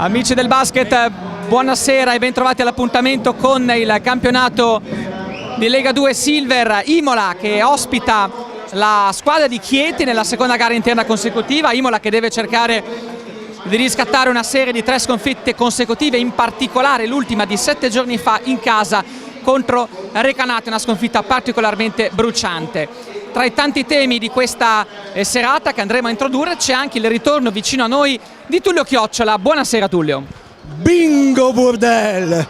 Amici del basket, buonasera e bentrovati all'appuntamento con il campionato di Lega 2 Silver Imola, che ospita la squadra di Chieti nella seconda gara interna consecutiva. Imola che deve cercare di riscattare una serie di 3 sconfitte consecutive, in particolare l'ultima di 7 giorni fa in casa contro Recanati, una sconfitta particolarmente bruciante. Tra i tanti temi di questa serata che andremo a introdurre c'è anche il ritorno vicino a noi di Tullio Chiocciola. Buonasera Tullio. Bingo Burdel!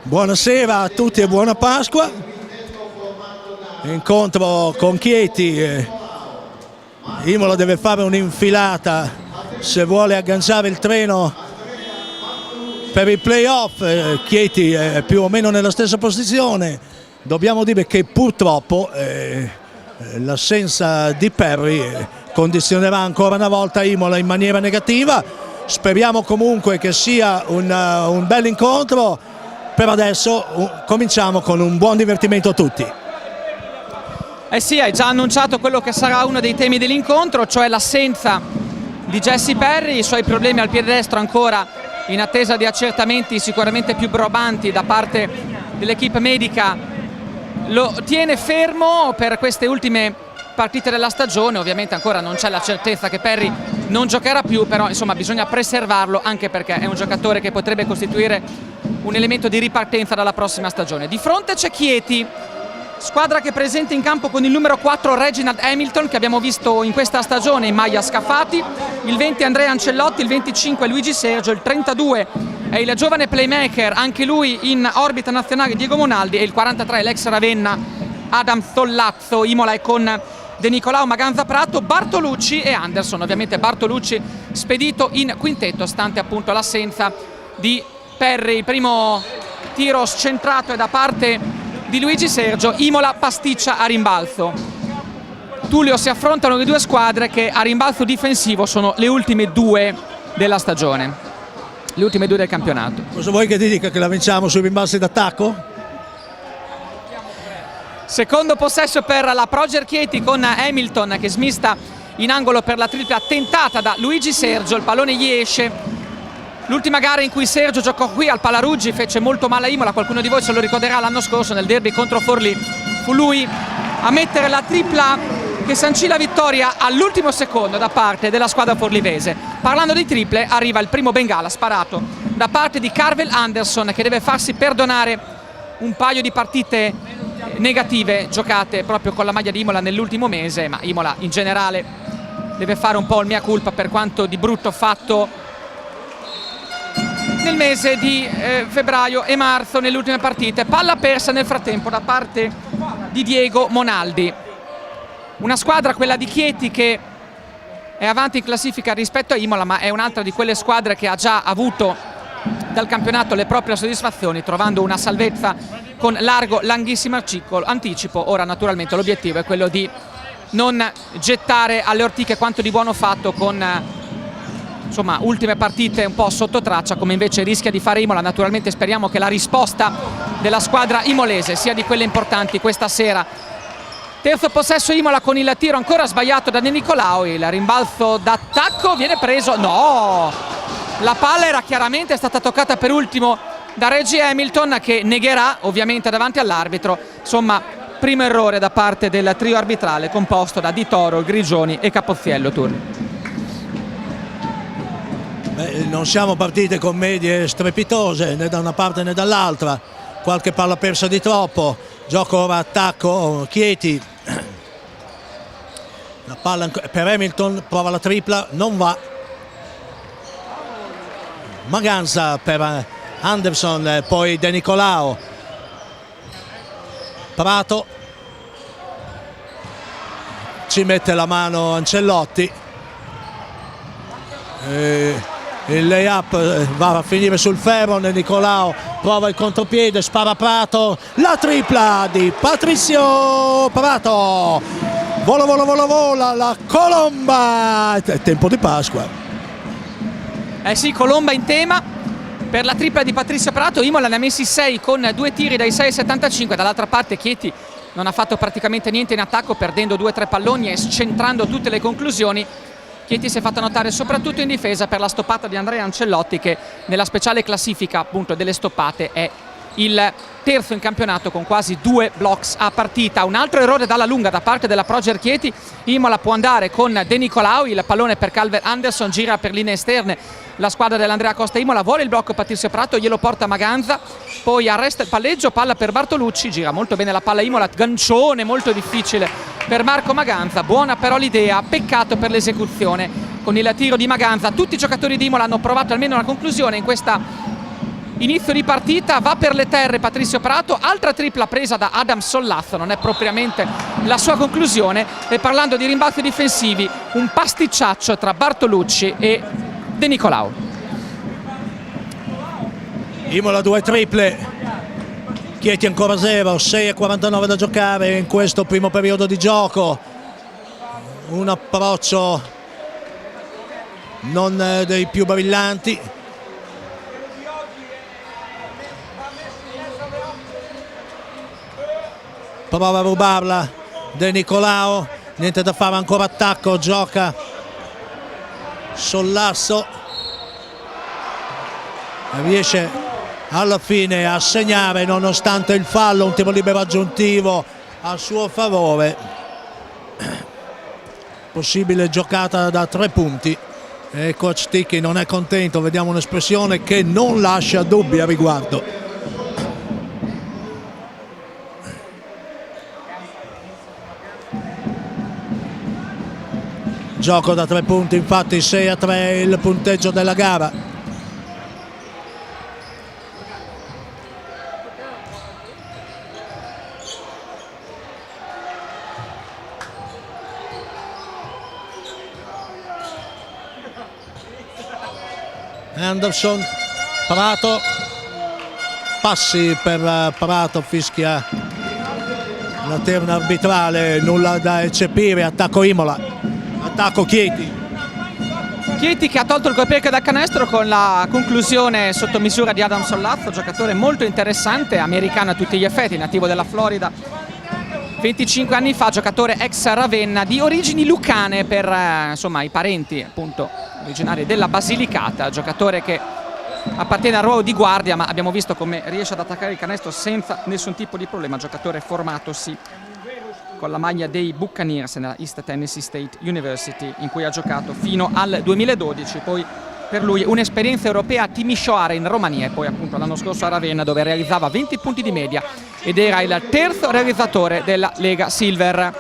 Buonasera a tutti e buona Pasqua. Incontro con Chieti. Imola deve fare un'infilata se vuole agganciare il treno per i playoff. Chieti è più o meno nella stessa posizione. Dobbiamo dire che purtroppo l'assenza di Perry condizionerà ancora una volta Imola in maniera negativa. Speriamo comunque che sia un bel incontro. Per adesso cominciamo con un buon divertimento a tutti. Eh sì, hai già annunciato quello che sarà uno dei temi dell'incontro, cioè l'assenza di Jesse Perry, i suoi problemi al piede destro ancora in attesa di accertamenti sicuramente più probanti da parte dell'equipe medica. Lo tiene fermo per queste ultime partite della stagione. Ovviamente ancora non c'è la certezza che Perry non giocherà più, però insomma bisogna preservarlo, anche perché è un giocatore che potrebbe costituire un elemento di ripartenza dalla prossima stagione. Di fronte c'è Chieti, squadra che è presente in campo con il numero 4 Reginald Hamilton, che abbiamo visto in questa stagione in maglia Scafati, il 20 Andrea Ancellotti, il 25 Luigi Sergio, il 32 è il giovane playmaker, anche lui in orbita nazionale, Diego Monaldi, e il 43 l'ex Ravenna Adam Zollazzo. Imola è con De Nicolao, Maganza Prato, Bartolucci e Anderson. Ovviamente Bartolucci spedito in quintetto stante appunto l'assenza di Perry. Il primo tiro scentrato è da parte di Luigi Sergio. Imola pasticcia a rimbalzo. Tullio, si affrontano le due squadre che a rimbalzo difensivo sono le ultime due della stagione, le ultime due del campionato. Cosa vuoi che ti dica, che la vinciamo sui rimbalzi d'attacco? Secondo possesso per la Proger Chieti con Hamilton che smista in angolo per la tripla tentata da Luigi Sergio. Il pallone gli esce. L'ultima gara in cui Sergio giocò qui al Palaruggi fece molto male a Imola, qualcuno di voi se lo ricorderà l'anno scorso nel derby contro Forlì. Fu lui a mettere la tripla che sancì la vittoria all'ultimo secondo da parte della squadra forlivese. Parlando di triple, arriva il primo bengala sparato da parte di Carvel Anderson, che deve farsi perdonare un paio di partite negative giocate proprio con la maglia di Imola nell'ultimo mese, ma Imola in generale deve fare un po' il mea culpa per quanto di brutto fatto nel mese di febbraio e marzo nelle ultime partite. Palla persa nel frattempo da parte di Diego Monaldi. Una squadra, quella di Chieti, che è avanti in classifica rispetto a Imola, ma è un'altra di quelle squadre che ha già avuto dal campionato le proprie soddisfazioni, trovando una salvezza con larghissimo anticipo. Ora naturalmente l'obiettivo è quello di non gettare alle ortiche quanto di buono fatto con insomma ultime partite un po' sotto traccia, come invece rischia di fare Imola. Naturalmente speriamo che la risposta della squadra imolese sia di quelle importanti questa sera. Terzo possesso Imola con il tiro ancora sbagliato da De Nicolao. Il rimbalzo d'attacco viene preso, no! La palla era chiaramente stata toccata per ultimo da Reggie Hamilton, che negherà ovviamente davanti all'arbitro. Insomma, primo errore da parte del trio arbitrale composto da Di Toro, Grigioni e Capozziello. Non siamo partite con medie strepitose né da una parte né dall'altra. Qualche palla persa di troppo. Gioco ora attacco Chieti. La palla per Hamilton, prova la tripla, non va. Maganza per Anderson, poi De Nicolao. Prato. Ci mette la mano Ancellotti. Il layup va a finire sul ferro. De Nicolao prova il contropiede, spara Prato, la tripla di Patrizio Prato. Vola la colomba. È tempo di Pasqua. Eh sì, colomba in tema per la tripla di Patrizio Prato. Imola ne ha messi 6 con 2 tiri dai 6,75. Dall'altra parte Chieti non ha fatto praticamente niente in attacco, perdendo 2 o 3 palloni e scentrando tutte le conclusioni. Chieti si è fatta notare soprattutto in difesa per la stoppata di Andrea Ancellotti, che nella speciale classifica appunto delle stoppate è il terzo in campionato con quasi 2 blocks a partita. Un altro errore dalla lunga da parte della Proger Chieti. Imola può andare con De Nicolau, il pallone per Calvert Anderson, gira per linee esterne la squadra dell'Andrea Costa Imola, vuole il blocco Patrizio Prato, glielo porta Maganza, poi arresta il palleggio, palla per Bartolucci, gira molto bene la palla Imola, gancione molto difficile per Marco Maganza, buona però l'idea, peccato per l'esecuzione con il tiro di Maganza. Tutti i giocatori di Imola hanno provato almeno una conclusione in questa inizio di partita. Va per le terre Patrizio Prato, altra tripla presa da Adam Sollazzo, non è propriamente la sua conclusione. E parlando di rimbalzi difensivi, un pasticciaccio tra Bartolucci e De Nicolau. Imola 2 triple, Chieti ancora 0, 6:49 da giocare in questo primo periodo di gioco. Un approccio non dei più brillanti. Prova a rubarla De Nicolau, niente da fare, ancora attacco, gioca Sollasso, riesce alla fine a segnare nonostante il fallo, un tiro libero aggiuntivo a suo favore, possibile giocata da 3 punti e coach Ticchi non è contento, vediamo un'espressione che non lascia dubbi a riguardo. Gioco da 3 punti, infatti 6-3 il punteggio della gara. Anderson, Prato, passi per Prato, fischia la terna arbitrale, nulla da eccepire, attacco Imola. Attacco Chieti. Chieti che ha tolto il colpevole dal canestro con la conclusione sotto misura di Adam Sollazzo, giocatore molto interessante, americano a tutti gli effetti, nativo della Florida, 25 anni fa, giocatore ex Ravenna, di origini lucane per insomma i parenti appunto originari della Basilicata, giocatore che appartiene al ruolo di guardia, ma abbiamo visto come riesce ad attaccare il canestro senza nessun tipo di problema, giocatore formatosi con la maglia dei Buccaneers nella East Tennessee State University, in cui ha giocato fino al 2012, poi per lui un'esperienza europea a Timișoara in Romania e poi appunto l'anno scorso a Ravenna, dove realizzava 20 punti di media ed era il terzo realizzatore della Lega Silver.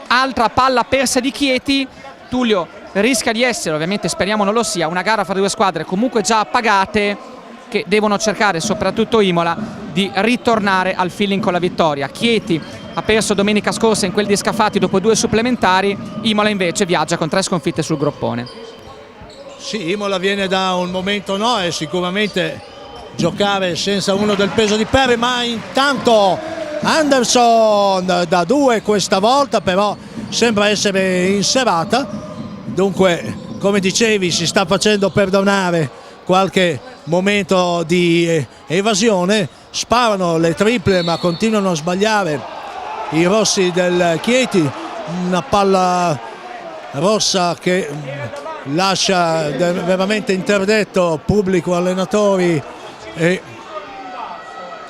Altra palla persa di Chieti, Tullio rischia di essere, ovviamente speriamo non lo sia, una gara fra 2 squadre comunque già appagate, che devono cercare, soprattutto Imola, di ritornare al feeling con la vittoria. Chieti ha perso domenica scorsa in quel di Scafati dopo 2 supplementari, Imola invece viaggia con 3 sconfitte sul groppone. Sì, Imola viene da un momento e sicuramente giocare senza uno del peso di Perry, ma intanto Anderson da 2 questa volta, però sembra essere in serata, dunque come dicevi si sta facendo perdonare qualche momento di evasione, sparano le triple ma continuano a sbagliare i rossi del Chieti, una palla rossa che lascia veramente interdetto pubblico, allenatori e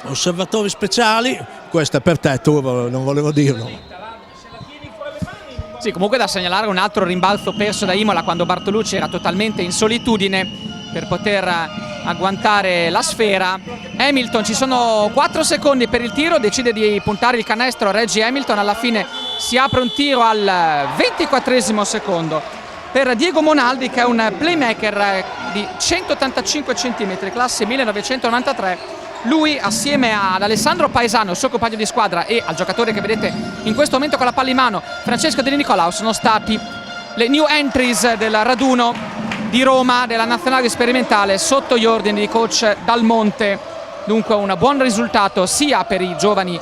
osservatori speciali. Questo è per te, Turbo, non volevo dirlo. Sì, comunque da segnalare un altro rimbalzo perso da Imola quando Bartolucci era totalmente in solitudine per poter agguantare la sfera. Hamilton, ci sono 4 secondi per il tiro, decide di puntare il canestro Reggie Hamilton, alla fine si apre un tiro al 24esimo secondo per Diego Monaldi, che è un playmaker di 185 cm, classe 1993. Lui assieme ad Alessandro Paesano, il suo compagno di squadra, e al giocatore che vedete in questo momento con la palla in mano, Francesco De Nicolau, sono stati le new entries del raduno di Roma della nazionale sperimentale sotto gli ordini di coach Dal Monte. Dunque un buon risultato sia per i giovani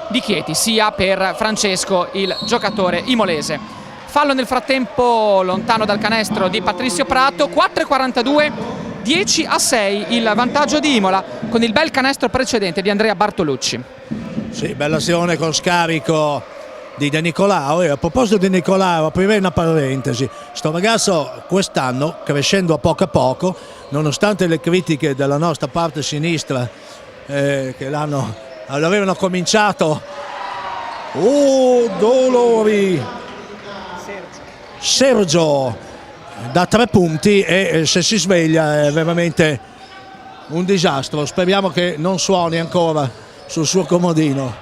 di Chieti sia per Francesco, il giocatore imolese. Fallo nel frattempo lontano dal canestro di Patrizio Prato, 4:42, 10-6 il vantaggio di Imola con il bel canestro precedente di Andrea Bartolucci. Sì, bella azione con scarico di De Nicolao. E a proposito di Nicolao, aprirei una parentesi: sto ragazzo quest'anno, crescendo a poco, nonostante le critiche della nostra parte sinistra che l'avevano cominciato, dolori, Sergio da 3 punti, e se si sveglia è veramente un disastro. Speriamo che non suoni ancora sul suo comodino.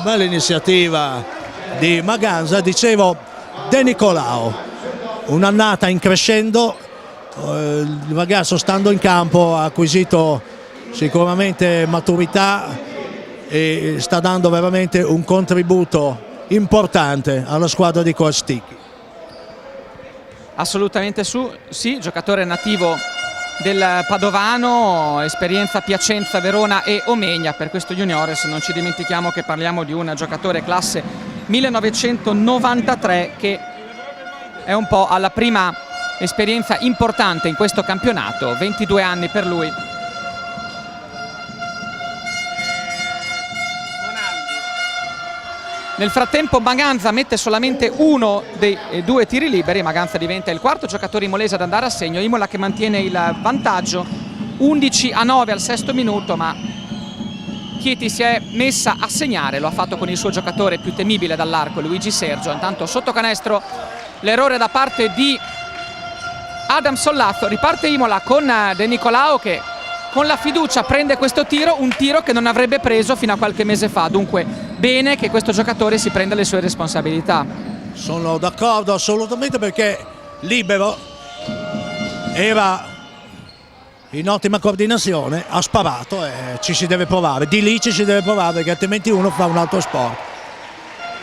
Bella iniziativa di Maganza. Dicevo, De Nicolao, un'annata in crescendo, il ragazzo stando in campo ha acquisito sicuramente maturità e sta dando veramente un contributo importante alla squadra di Coasticchi. Assolutamente sì, giocatore nativo del Padovano, esperienza Piacenza, Verona e Omegna per questo Juniores. Non ci dimentichiamo che parliamo di un giocatore classe 1993 che è un po' alla prima esperienza importante in questo campionato, 22 anni per lui. Nel frattempo Maganza mette solamente uno dei 2 tiri liberi. Maganza diventa il 4º giocatore imolese ad andare a segno. Imola che mantiene il vantaggio 11-9 al 6° minuto, ma Chieti si è messa a segnare, lo ha fatto con il suo giocatore più temibile dall'arco, Luigi Sergio. Intanto sotto canestro l'errore da parte di Adam Sollazzo. Riparte Imola con De Nicolao che con la fiducia prende questo tiro, un tiro che non avrebbe preso fino a qualche mese fa. Dunque bene che questo giocatore si prenda le sue responsabilità. Sono d'accordo assolutamente, perché libero, era in ottima coordinazione, ha sparato e ci si deve provare, di lì ci si deve provare, perché altrimenti uno fa un altro sport.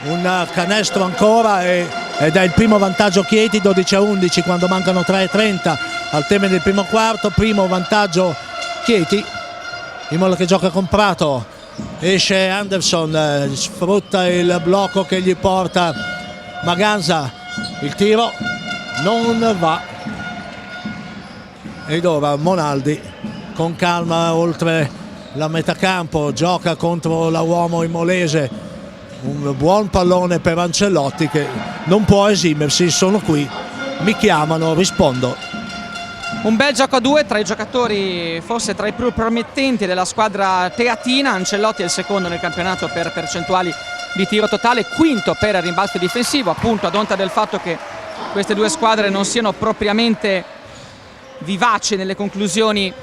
Un canestro ancora ed è il primo vantaggio Chieti, 12-11 quando mancano 3:30 al termine del primo quarto. Primo vantaggio Chieti. Imola che gioca con Prato, esce Anderson, sfrutta il blocco che gli porta Maganza, il tiro non va, ed ora Monaldi con calma oltre la metà campo gioca contro la uomo imolese. Un buon pallone per Ancellotti che non può esimersi. Sono qui, mi chiamano, rispondo. Un bel gioco a 2 tra i giocatori forse tra i più promettenti della squadra teatina. Ancellotti è il secondo nel campionato per percentuali di tiro totale, quinto per rimbalzo difensivo, appunto ad onta del fatto che queste 2 squadre non siano propriamente vivaci nelle conclusioni,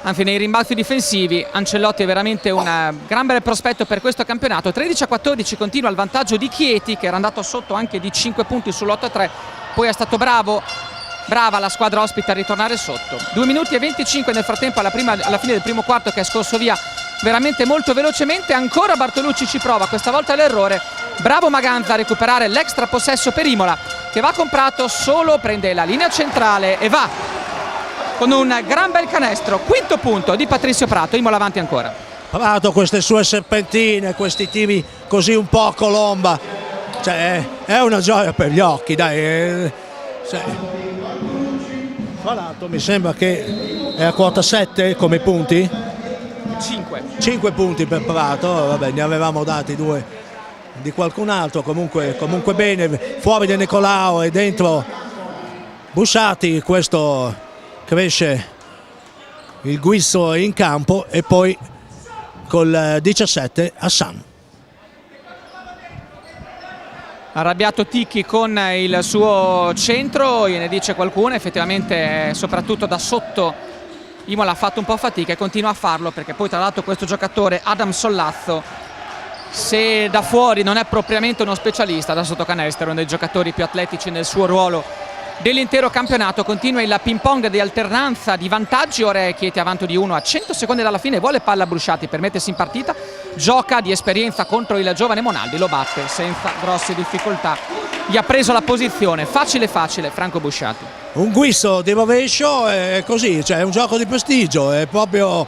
anzi nei rimbalzi difensivi. Ancellotti è veramente un gran bel prospetto per questo campionato. 13-14 continua il vantaggio di Chieti, che era andato sotto anche di 5 punti sull'8-3, poi è stato brava la squadra ospite a ritornare sotto. 2 minuti e 25 nel frattempo alla fine del primo quarto, che è scorso via veramente molto velocemente. Ancora Bartolucci ci prova, questa volta l'errore. Bravo Maganza a recuperare l'extra possesso per Imola, che va comprato solo, prende la linea centrale e va con un gran bel canestro. Quinto punto di Patrizio Prato. Imola avanti ancora. Prato, queste sue serpentine, questi tiri così un po' a colomba, cioè è una gioia per gli occhi, dai. Tra l'altro mi sembra che è a quota 7 come punti? 5 punti per Prato. Vabbè, ne avevamo dati 2 di qualcun altro. Comunque bene, fuori De Nicolao e dentro Busciati. Questo cresce il guizzo in campo. E poi col 17 Hassan. Arrabbiato Ticchi con il suo centro, gliene dice qualcuno. Effettivamente soprattutto da sotto Imola ha fatto un po' fatica e continua a farlo, perché poi tra l'altro questo giocatore Adam Sollazzo, se da fuori non è propriamente uno specialista, da sotto canestro è uno dei giocatori più atletici nel suo ruolo dell'intero campionato. Continua il ping pong di alternanza di vantaggi. Ora è Chieti avanti di 1 a 100 secondi dalla fine, vuole palla Brusciati per mettersi in partita, gioca di esperienza contro il giovane Monaldi, lo batte senza grosse difficoltà, gli ha preso la posizione, facile Franco Busciati. Un guizzo di rovescio è così, cioè è un gioco di prestigio, è proprio,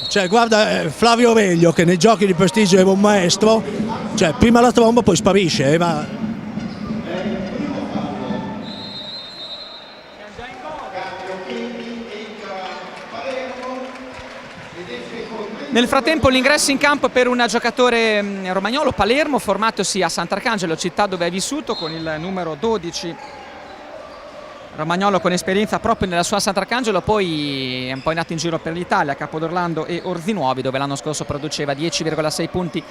cioè guarda Flavio Aurelio che nei giochi di prestigio era un maestro, cioè prima la tromba poi sparisce, era... Nel frattempo l'ingresso in campo per un giocatore romagnolo, Palermo, formatosi a Sant'Arcangelo, città dove è vissuto, con il numero 12. Romagnolo con esperienza proprio nella sua Sant'Arcangelo, poi è un po' andato in giro per l'Italia, Capodorlando e Orzinuovi, dove l'anno scorso produceva 10,6 punti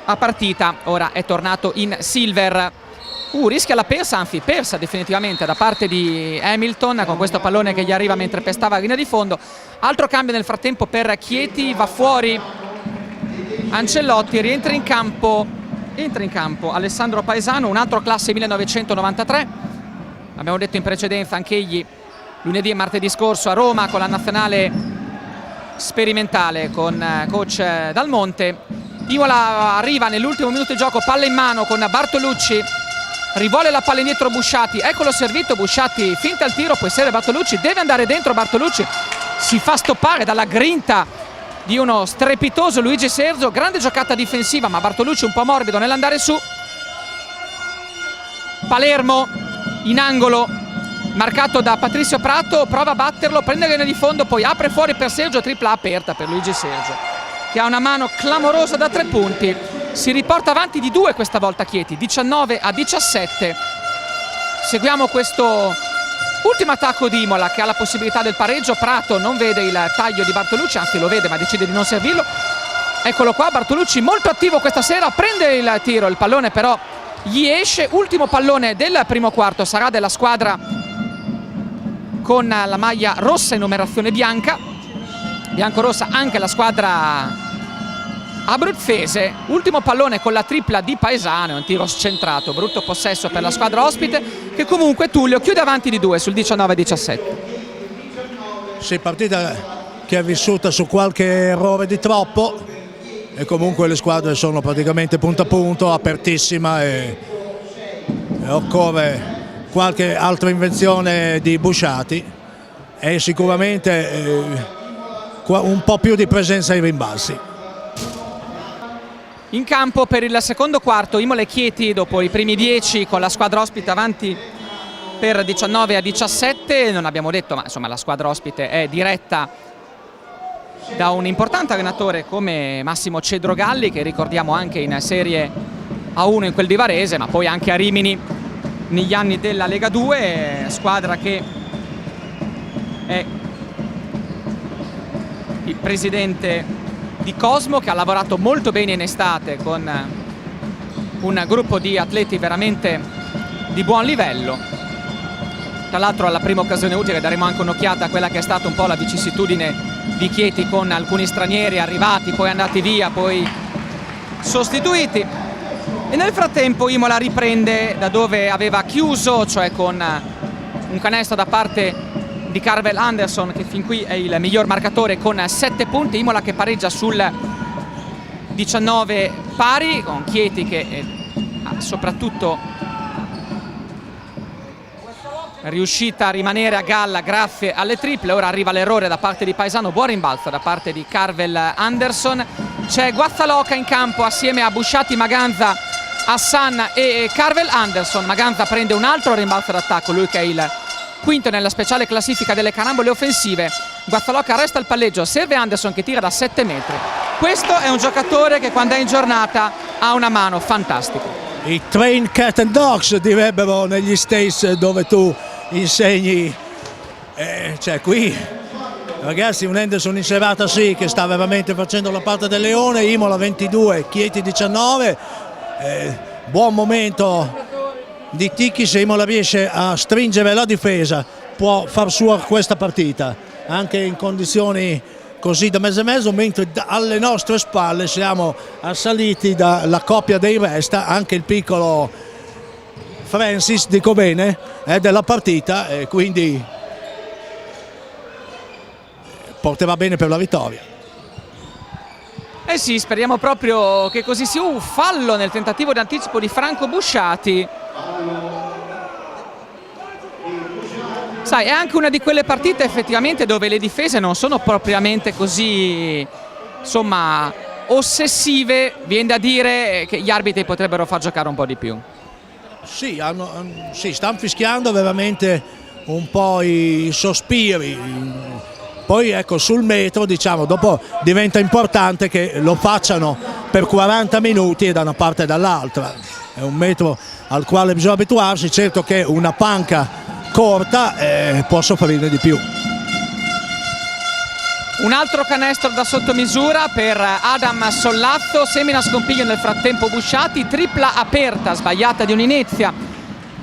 a partita. Ora è tornato in Silver. Rischia la persa, anzi persa definitivamente da parte di Hamilton, con questo pallone che gli arriva mentre pestava la linea di fondo. Altro cambio nel frattempo per Chieti, va fuori Ancellotti, rientra in campo Alessandro Paesano, un altro classe 1993. Abbiamo detto in precedenza, anche egli lunedì e martedì scorso a Roma con la nazionale sperimentale con coach Dal Monte. Imola arriva nell'ultimo minuto di gioco, palla in mano con Bartolucci, rivuole la palla indietro Busciatti, eccolo servito Busciatti, finta il tiro, poi serve Bartolucci, deve andare dentro Bartolucci, si fa stoppare dalla grinta di uno strepitoso Luigi Sergio, grande giocata difensiva, ma Bartolucci un po' morbido nell'andare su. Palermo in angolo, marcato da Patrizio Prato, prova a batterlo, prende la linea di fondo, poi apre fuori per Sergio, tripla aperta per Luigi Sergio, che ha una mano clamorosa da 3 punti. Si riporta avanti di 2 questa volta Chieti, 19-17. Seguiamo questo ultimo attacco di Imola, che ha la possibilità del pareggio. Prato non vede il taglio di Bartolucci, anzi lo vede ma decide di non servirlo. Eccolo qua, Bartolucci molto attivo questa sera, prende il tiro, il pallone però gli esce. Ultimo pallone del primo quarto, sarà della squadra con la maglia rossa in numerazione bianca, bianco-rossa anche la squadra abruzzese. Ultimo pallone con la tripla di Paesano, un tiro scentrato, brutto possesso per la squadra ospite, che comunque Tullio chiude avanti di 2 sul 19-17. Sì, partita che è vissuta su qualche errore di troppo, e comunque le squadre sono praticamente punto a punto, apertissima, e occorre qualche altra invenzione di Busciatti e sicuramente un po' più di presenza ai rimbalzi. In campo per il secondo quarto Imola e Chieti, dopo i primi 10 con la squadra ospite avanti per 19-17. Non abbiamo detto, ma insomma la squadra ospite è diretta da un importante allenatore come Massimo Cedrogalli, che ricordiamo anche in Serie A1 in quel di Varese, ma poi anche a Rimini negli anni della Lega 2, squadra che è il presidente di Cosmo, che ha lavorato molto bene in estate con un gruppo di atleti veramente di buon livello. Tra l'altro alla prima occasione utile daremo anche un'occhiata a quella che è stata un po' la vicissitudine di Chieti, con alcuni stranieri arrivati, poi andati via, poi sostituiti. E nel frattempo Imola riprende da dove aveva chiuso, cioè con un canestro da parte di Carvel Anderson, che fin qui è il miglior marcatore con 7 punti. Imola che pareggia sul 19 pari, con Chieti che soprattutto è riuscita a rimanere a galla grazie alle triple. Ora arriva l'errore da parte di Paesano, buon rimbalzo da parte di Carvel Anderson. C'è Guazzaloca in campo assieme a Busciatti, Maganza, Hassan e Carvel Anderson. Maganza prende un altro rimbalzo d'attacco, lui che è il quinto nella speciale classifica delle carambole offensive. Guazzaloca resta al palleggio, serve Anderson che tira da 7 metri. Questo è un giocatore che quando è in giornata ha una mano fantastica. I train cat and dogs direbbero negli States dove tu insegni, cioè qui ragazzi un Anderson in serata sì, che sta veramente facendo la parte del leone. Imola 22, Chieti 19, buon momento di Ticchi. Se Imola riesce a stringere la difesa può far sua questa partita anche in condizioni così da mezzo e mezzo, mentre alle nostre spalle siamo assaliti dalla coppia dei Resta, anche il piccolo Francis, dico bene, è della partita, e quindi porterà bene per la vittoria. Eh sì, speriamo proprio che così sia. Fallo nel tentativo di anticipo di Franco Busciatti. Sai, è anche una di quelle partite effettivamente dove le difese non sono propriamente così, insomma, ossessive. Viene da dire che gli arbitri potrebbero far giocare un po' di più. Sì, sì, stanno fischiando veramente un po' i sospiri, Poi ecco, sul metro, diciamo, dopo diventa importante che lo facciano per 40 minuti e da una parte e dall'altra. È un metro al quale bisogna abituarsi, certo che una panca corta può soffrire di più. Un altro canestro da sottomisura per Adam Sollazzo, semina scompiglio nel frattempo Busciati, tripla aperta sbagliata di un'inizia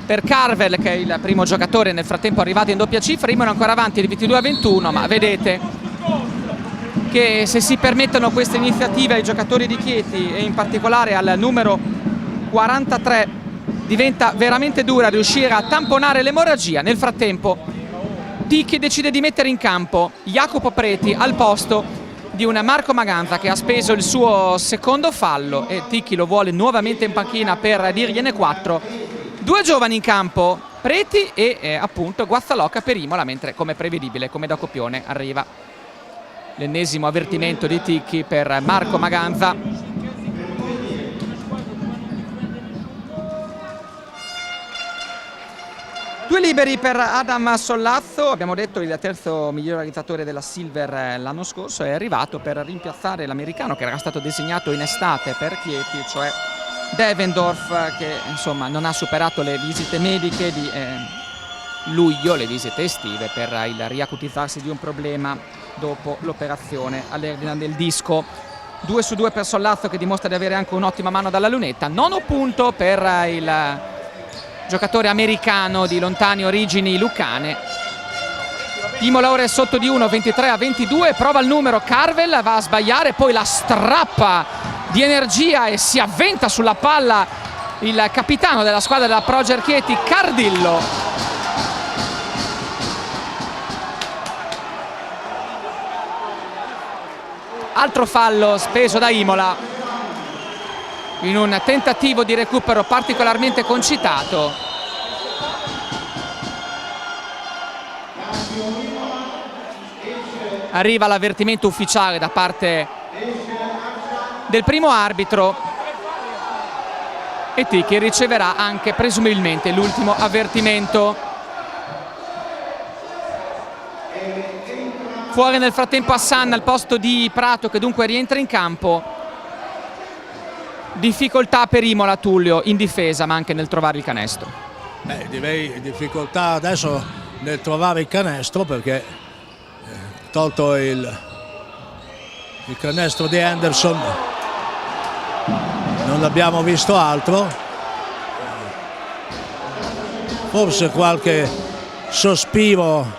per Carvel, che è il primo giocatore nel frattempo arrivato in doppia cifra. Rimangono ancora avanti di 22-21, ma vedete che se si permettono queste iniziative ai giocatori di Chieti e in particolare al numero 43 diventa veramente dura riuscire a tamponare l'emorragia. Nel frattempo Ticchi decide di mettere in campo Jacopo Preti al posto di un Marco Maganza che ha speso il suo secondo fallo e Ticchi lo vuole nuovamente in panchina per dirgliene 4. Due giovani in campo, Preti e appunto Guazzaloca per Imola, mentre come prevedibile, come da copione, arriva l'ennesimo avvertimento di Ticchi per Marco Maganza. Due liberi per Adam Sollazzo, abbiamo detto il terzo miglior realizzatore della Silver l'anno scorso, è arrivato per rimpiazzare l'americano che era stato designato in estate per Chieti, cioè Devendorf, che insomma non ha superato le visite mediche di luglio, le visite estive, per il riacutizzarsi di un problema dopo l'operazione all'erdine del disco. 2 su 2 per Sollazzo, che dimostra di avere anche un'ottima mano dalla lunetta. Nono punto per il giocatore americano di lontane origini lucane. Imola ora è sotto di 1, 23-22, prova il numero Carvel, va a sbagliare, poi la strappa di energia e si avventa sulla palla il capitano della squadra della Proger Chieti, Cardillo. Altro fallo speso da Imola in un tentativo di recupero particolarmente concitato. Arriva l'avvertimento ufficiale da parte del primo arbitro e Ticchi riceverà anche presumibilmente l'ultimo avvertimento. Fuori nel frattempo Hassan al posto di Prato, che dunque rientra in campo. Difficoltà per Imola, Tullio, in difesa ma anche nel trovare il canestro. Direi difficoltà adesso nel trovare il canestro, perché tolto il canestro di Anderson non abbiamo visto altro. Forse qualche sospiro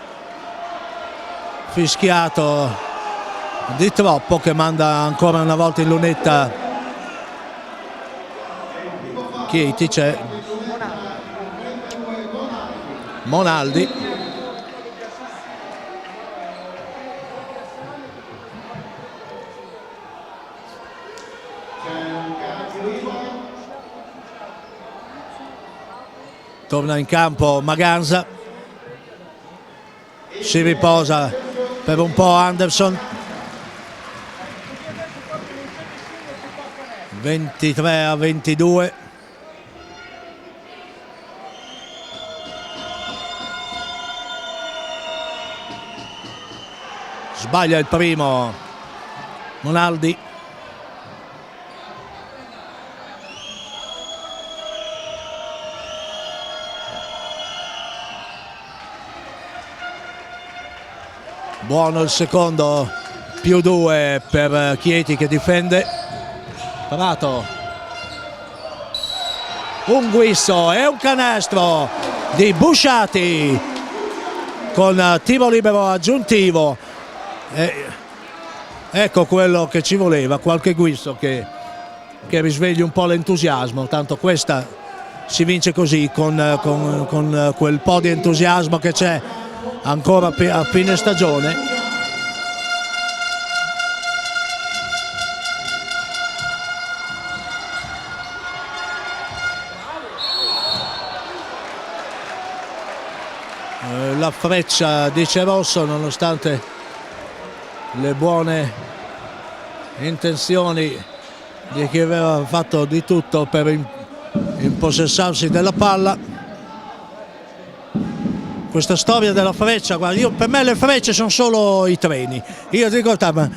fischiato di troppo che manda ancora una volta in lunetta Chieti. C'è Monaldi. Torna in campo Maganza, si riposa per un po' Anderson. 23-22. Sbaglia il primo Monaldi. Buono il secondo, +2 per Chieti che difende. Prato. Un guisso e un canestro di Busciati con tiro libero aggiuntivo. Ecco quello che ci voleva, qualche guisto che risvegli un po' l'entusiasmo. Tanto questa si vince così, con quel po' di entusiasmo che c'è ancora a fine stagione. La freccia di Cerosso, nonostante le buone intenzioni di chi aveva fatto di tutto per impossessarsi della palla, questa storia della freccia, guarda, per me le frecce sono solo i treni. Io dico, ma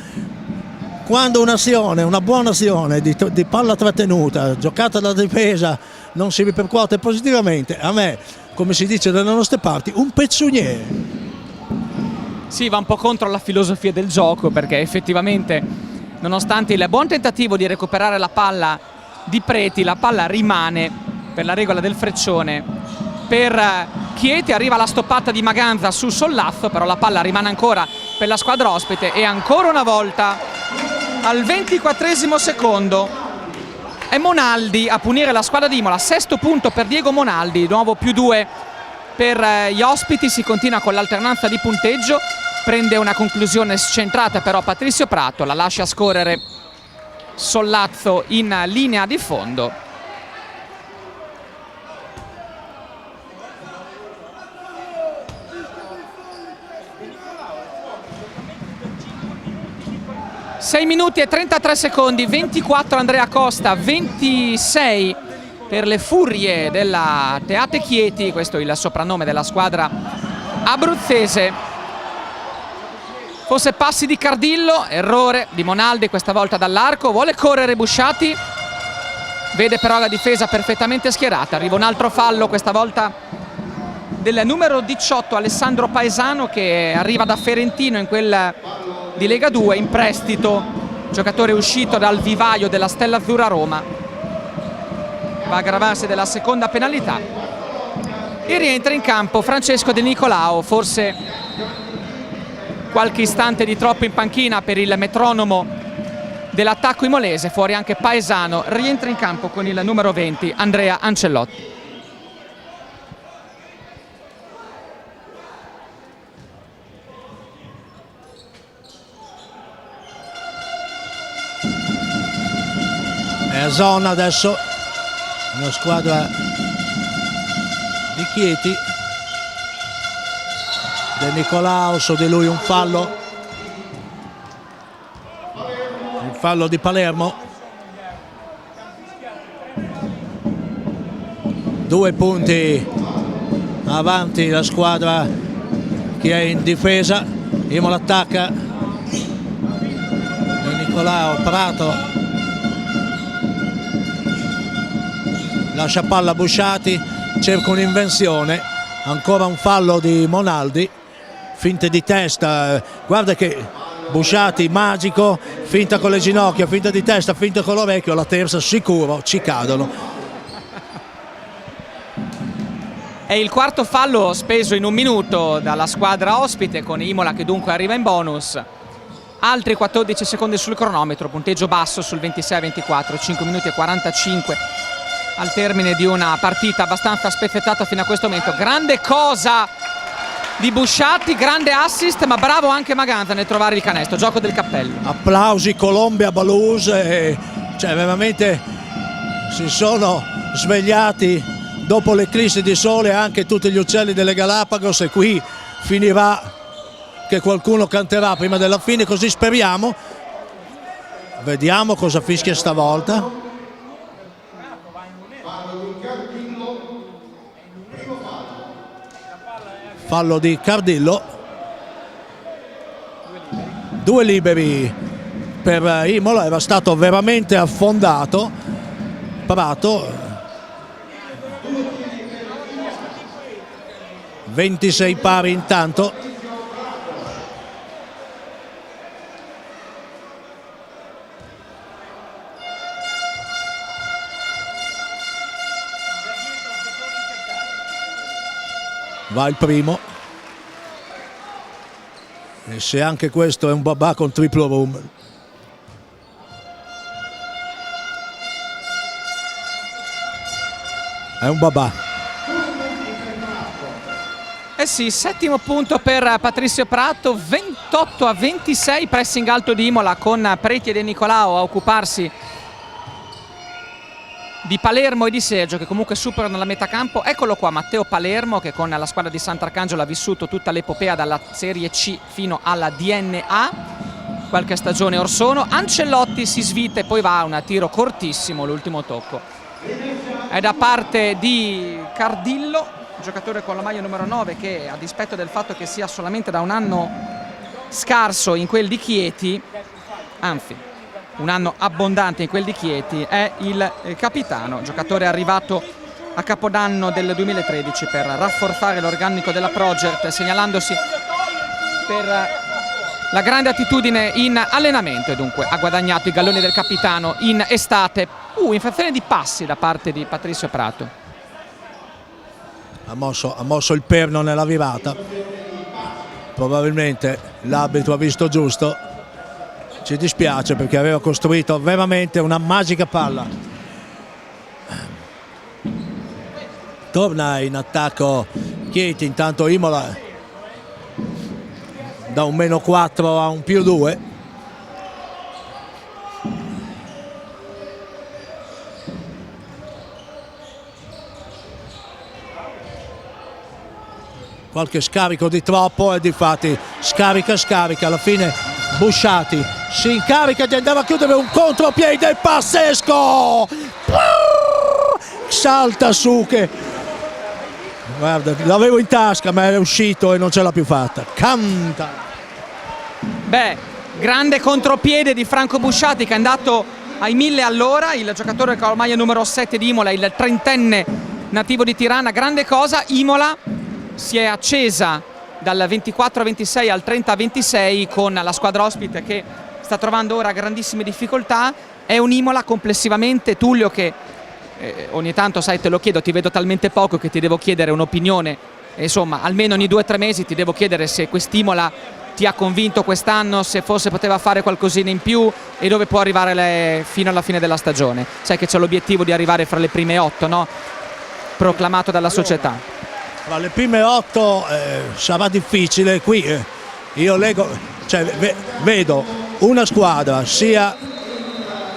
quando un'azione, una buona azione di palla trattenuta, giocata da difesa, non si ripercuote positivamente, a me, come si dice dalle nostre parti, un pezzoniere. Sì, va un po' contro la filosofia del gioco, perché effettivamente, nonostante il buon tentativo di recuperare la palla di Preti, la palla rimane per la regola del freccione per Chieti. Arriva la stoppata di Maganza su Sollazzo, però la palla rimane ancora per la squadra ospite e ancora una volta al 24esimo secondo è Monaldi a punire la squadra di Imola. Sesto punto per Diego Monaldi, di nuovo +2 per gli ospiti. Si continua con l'alternanza di punteggio, prende una conclusione scentrata però Patrizio Prato, la lascia scorrere Sollazzo in linea di fondo. Sei minuti e 33 secondi, 24 Andrea Costa, 26 per le Furie della Teate Chieti, questo è il soprannome della squadra abruzzese. Forse passi di Cardillo, errore di Monaldi questa volta dall'arco, vuole correre Busciati, vede però la difesa perfettamente schierata. Arriva un altro fallo, questa volta del numero 18 Alessandro Paesano, che arriva da Ferentino in quel di Lega 2 in prestito, giocatore uscito dal vivaio della Stella Azzurra Roma. Va a aggravarsi della seconda penalità e rientra in campo Francesco De Nicolao, forse qualche istante di troppo in panchina per il metronomo dell'attacco imolese. Fuori anche Paesano, rientra in campo con il numero 20 Andrea Ancellotti. È a zona adesso una squadra di Chieti. De Nicolao, su di lui un fallo, il fallo di Palermo. 2 punti avanti la squadra che è in difesa. Imola attacca, De Nicolao, Prato lascia palla a Busciati, cerca un'invenzione, ancora un fallo di Monaldi, finte di testa, guarda che Busciati magico, finta con le ginocchia, finta di testa, finta con l'orecchio, la terza sicuro ci cadono. È il quarto fallo speso in un minuto dalla squadra ospite, con Imola che dunque arriva in bonus. Altri 14 secondi sul cronometro, punteggio basso sul 26-24, 5 minuti e 45 al termine di una partita abbastanza spezzettata fino a questo momento. Grande cosa di Busciati, grande assist, ma bravo anche Maganza nel trovare il canestro, gioco del cappello. Applausi Colombia Balus, cioè veramente si sono svegliati dopo l'eclissi di sole anche tutti gli uccelli delle Galapagos, e qui finirà che qualcuno canterà prima della fine, così speriamo. Vediamo cosa fischia stavolta. Fallo di Cardillo, 2 liberi per Imola, era stato veramente affondato Prato. 26 pari intanto. Va il primo, e se anche questo è un babà con triplo room. È un babà. Eh sì, settimo punto per Patrizio Prato, 28-26, pressing alto di Imola con Preti e De Nicolao a occuparsi di Palermo e di Sergio, che comunque superano la metà campo. Eccolo qua Matteo Palermo, che con la squadra di Sant'Arcangelo ha vissuto tutta l'epopea dalla Serie C fino alla DNA, qualche stagione or sono. Ancellotti si svita e poi va a un tiro cortissimo, l'ultimo tocco è da parte di Cardillo, giocatore con la maglia numero 9, che a dispetto del fatto che sia solamente da un anno scarso in quel di Chieti, anzi un anno abbondante in quel di Chieti, è il capitano, giocatore arrivato a Capodanno del 2013 per rafforzare l'organico della Progert, segnalandosi per la grande attitudine in allenamento, e dunque ha guadagnato i galloni del capitano in estate. Infrazione di passi da parte di Patrizio Prato. Ha mosso il perno nella virata, probabilmente l'arbitro ha visto giusto. Ci dispiace perché aveva costruito veramente una magica palla. Torna in attacco Chieti, intanto Imola da un -4 a un +2. Qualche scarico di troppo e difatti scarica, alla fine Busciati si incarica di andare a chiudere un contropiede pazzesco, salta su che guarda, l'avevo in tasca ma è uscito e non ce l'ha più fatta, canta. Beh, grande contropiede di Franco Busciati, che è andato ai 1000 all'ora, il giocatore con la maglia numero 7 di Imola, il trentenne nativo di Tirana. Grande cosa, Imola si è accesa dal 24-26 al 30-26 con la squadra ospite che sta trovando ora grandissime difficoltà. È un Imola complessivamente, Tullio, che ogni tanto, sai, te lo chiedo, ti vedo talmente poco che ti devo chiedere un'opinione, insomma almeno ogni 2 o 3 mesi ti devo chiedere se quest'Imola ti ha convinto quest'anno, se forse poteva fare qualcosina in più e dove può arrivare fino alla fine della stagione. Sai che c'è l'obiettivo di arrivare fra le prime 8, no? Proclamato dalla società. Tra le prime 8 sarà difficile. Qui io vedo una squadra, sia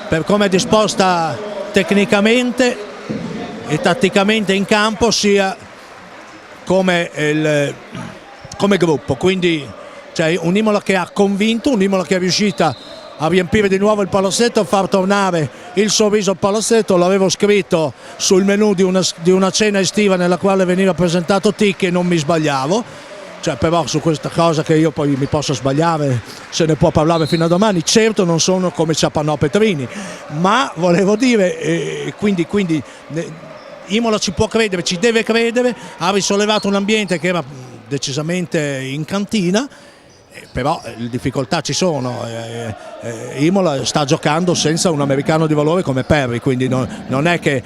per come è disposta tecnicamente e tatticamente in campo, sia come gruppo, quindi un Imola che ha convinto, un Imola che è riuscita a riempire di nuovo il palazzetto, a far tornare il sorriso al palazzetto. L'avevo scritto sul menù di una cena estiva nella quale veniva presentato Tic e non mi sbagliavo, però su questa cosa, che io poi mi posso sbagliare, se ne può parlare fino a domani, certo non sono come Ciapanò Petrini, ma volevo dire, quindi Imola ci può credere, ci deve credere, ha risollevato un ambiente che era decisamente in cantina, però le difficoltà ci sono. Imola sta giocando senza un americano di valore come Perry, quindi non è che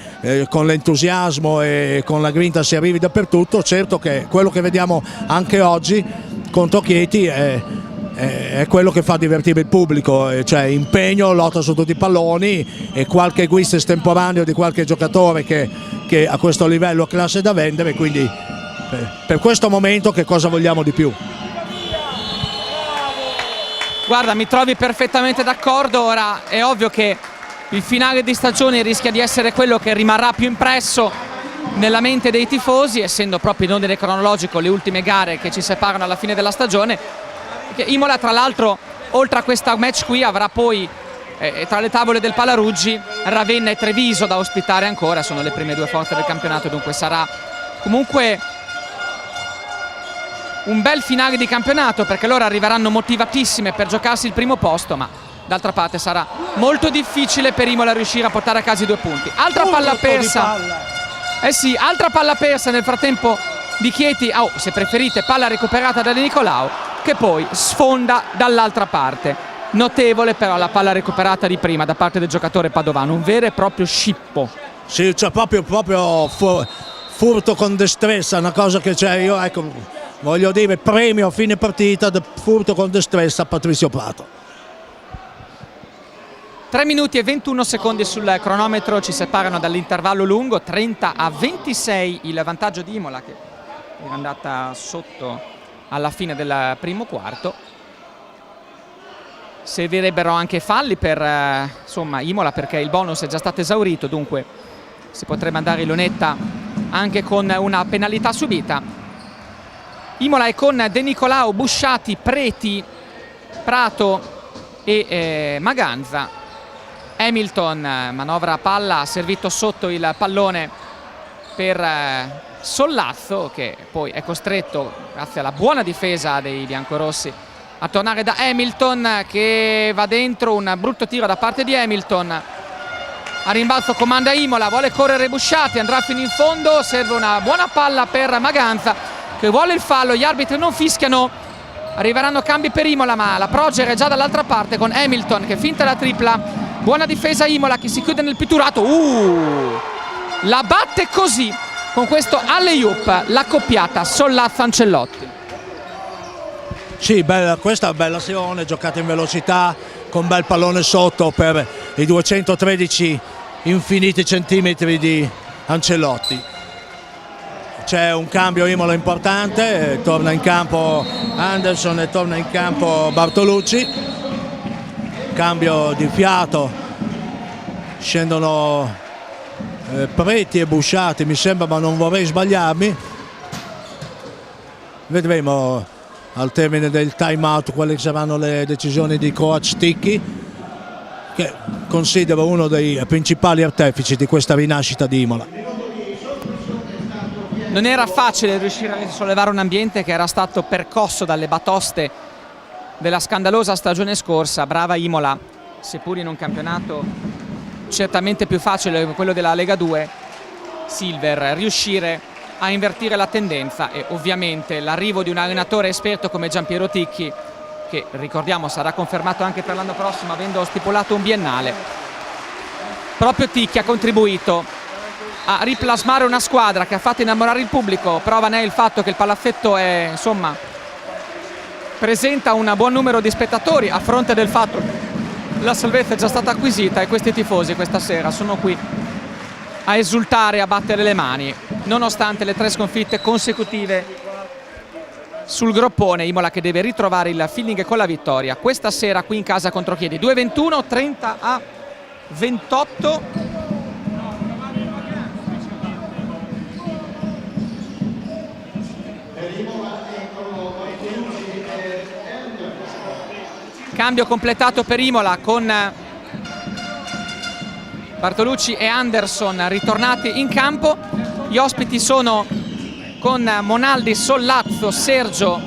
con l'entusiasmo e con la grinta si arrivi dappertutto. Certo che quello che vediamo anche oggi contro Chieti è quello che fa divertire il pubblico, cioè impegno, lotta su tutti i palloni e qualche guizzo estemporaneo di qualche giocatore che a questo livello ha classe da vendere, quindi per questo momento che cosa vogliamo di più? Guarda, mi trovi perfettamente d'accordo. Ora è ovvio che il finale di stagione rischia di essere quello che rimarrà più impresso nella mente dei tifosi, essendo proprio in ordine cronologico le ultime gare che ci separano alla fine della stagione. Imola, tra l'altro, oltre a questa match qui, avrà poi tra le tavole del Palaruggi Ravenna e Treviso da ospitare ancora. Sono le prime 2 forze del campionato, dunque sarà comunque un bel finale di campionato, perché loro arriveranno motivatissime per giocarsi il primo posto, ma d'altra parte sarà molto difficile per Imola riuscire a portare a casa i 2 punti. Altra palla persa, sì, altra palla persa nel frattempo di Chieti, se preferite palla recuperata da De Nicolao, che poi sfonda dall'altra parte. Notevole però la palla recuperata di prima da parte del giocatore padovano, un vero e proprio scippo. Sì, c'è proprio furto con destrezza, una cosa che io voglio dire, premio a fine partita del furto con destrezza a Patrizio Prato. 3 minuti e 21 secondi sul cronometro ci separano dall'intervallo lungo, 30-26 il vantaggio di Imola, che è andata sotto alla fine del primo quarto. Servirebbero anche falli per Imola, perché il bonus è già stato esaurito, dunque si potrebbe andare in lunetta anche con una penalità subita. Imola è con De Nicolao, Busciati, Preti, Prato e Maganza. Hamilton manovra a palla, ha servito sotto il pallone per Sollazzo, che poi è costretto, grazie alla buona difesa dei biancorossi, a tornare da Hamilton, che va dentro. Un brutto tiro da parte di Hamilton. A rimbalzo comanda Imola, vuole correre Busciati, andrà fino in fondo, serve una buona palla per Maganza che vuole il fallo, gli arbitri non fischiano, arriveranno cambi per Imola, ma la Proger è già dall'altra parte con Hamilton che finta la tripla. Buona difesa Imola che si chiude nel pitturato, la batte così, con questo alley-oop, l'accoppiata Sollazzo-Ancellotti. Sì, questa bella azione, giocata in velocità, con bel pallone sotto per i 213 infiniti centimetri di Ancellotti. C'è un cambio Imola importante, torna in campo Anderson e torna in campo Bartolucci. Cambio di fiato, scendono Preti e Busciati, mi sembra, ma non vorrei sbagliarmi. Vedremo al termine del time out quali saranno le decisioni di coach Sticchi, che considero uno dei principali artefici di questa rinascita di Imola. Non era facile riuscire a sollevare un ambiente che era stato percosso dalle batoste della scandalosa stagione scorsa. Brava Imola, seppur in un campionato certamente più facile che quello della Lega 2 Silver, riuscire a invertire la tendenza, e ovviamente l'arrivo di un allenatore esperto come Giampiero Ticchi, che ricordiamo sarà confermato anche per l'anno prossimo avendo stipulato un biennale. Proprio Ticchi ha contribuito a riplasmare una squadra che ha fatto innamorare il pubblico. Prova ne è il fatto che il palazzetto è, insomma, presenta un buon numero di spettatori, a fronte del fatto che la salvezza è già stata acquisita, e questi tifosi questa sera sono qui a esultare e a battere le mani nonostante le 3 sconfitte consecutive sul groppone. Imola che deve ritrovare il feeling con la vittoria questa sera qui in casa contro Chieti. 2-21, 30-28. Cambio completato per Imola con Bartolucci e Anderson ritornati in campo. Gli ospiti sono con Monaldi, Sollazzo, Sergio,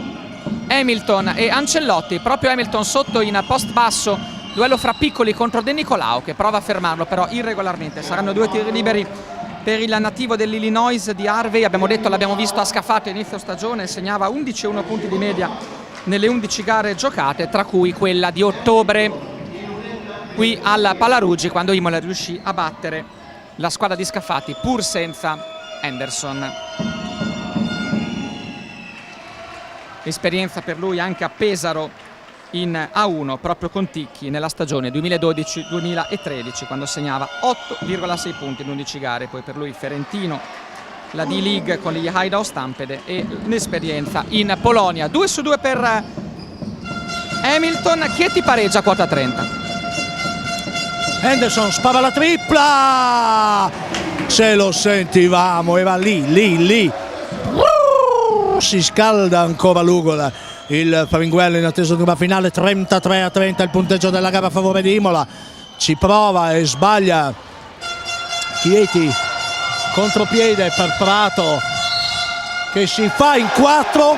Hamilton e Ancellotti. Proprio Hamilton sotto in post basso, duello fra piccoli contro De Nicolao, che prova a fermarlo però irregolarmente. Saranno 2 tiri liberi per il nativo dell'Illinois di Harvey. Abbiamo detto, l'abbiamo visto a Scafato inizio stagione, segnava 11,1 punti di media nelle 11 gare giocate, tra cui quella di ottobre qui al Palaruggi, quando Imola riuscì a battere la squadra di Scafati pur senza Anderson. Esperienza per lui anche a Pesaro in A1 proprio con Ticchi nella stagione 2012-2013, quando segnava 8,6 punti in 11 gare. Poi per lui Ferentino, la D-League con gli Hajduk Stampede e l'esperienza in Polonia. 2-2 per Hamilton. Chieti pareggia quota 30. Anderson spara la tripla, se lo sentivamo, era lì. Si scalda ancora l'Ugola, il Faringuello in attesa di una finale. 33-30 il punteggio della gara a favore di Imola. Ci prova e sbaglia Chieti, contropiede per Prato che si fa in 4,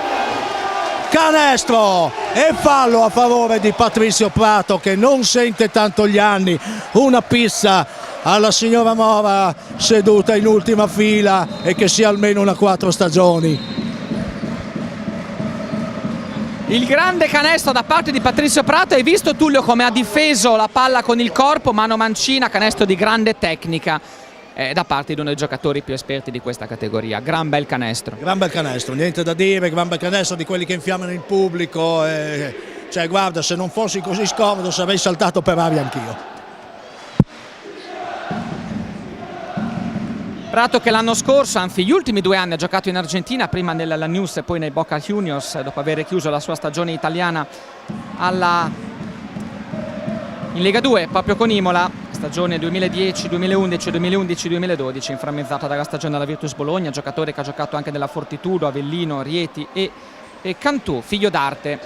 canestro e fallo a favore di Patrizio Prato, che non sente tanto gli anni. Una pizza alla signora Mora seduta in ultima fila, e che sia almeno una 4 stagioni. Il grande canestro da parte di Patrizio Prato. Hai visto, Tullio, come ha difeso la palla con il corpo, mano mancina, canestro di grande tecnica da parte di uno dei giocatori più esperti di questa categoria. Gran bel canestro. Gran bel canestro, niente da dire, gran bel canestro di quelli che infiammano il pubblico. Cioè, guarda, se non fossi così scomodo sarei saltato per aria anch'io. Prato che l'anno scorso, anzi gli ultimi 2 anni, ha giocato in Argentina, prima nella Lanús e poi nei Boca Juniors, dopo aver chiuso la sua stagione italiana in Lega 2 proprio con Imola, stagione 2010, 2011, 2011, 2012, inframmezzata dalla stagione della Virtus Bologna. Giocatore che ha giocato anche nella Fortitudo, Avellino, Rieti e Cantù. Figlio d'arte,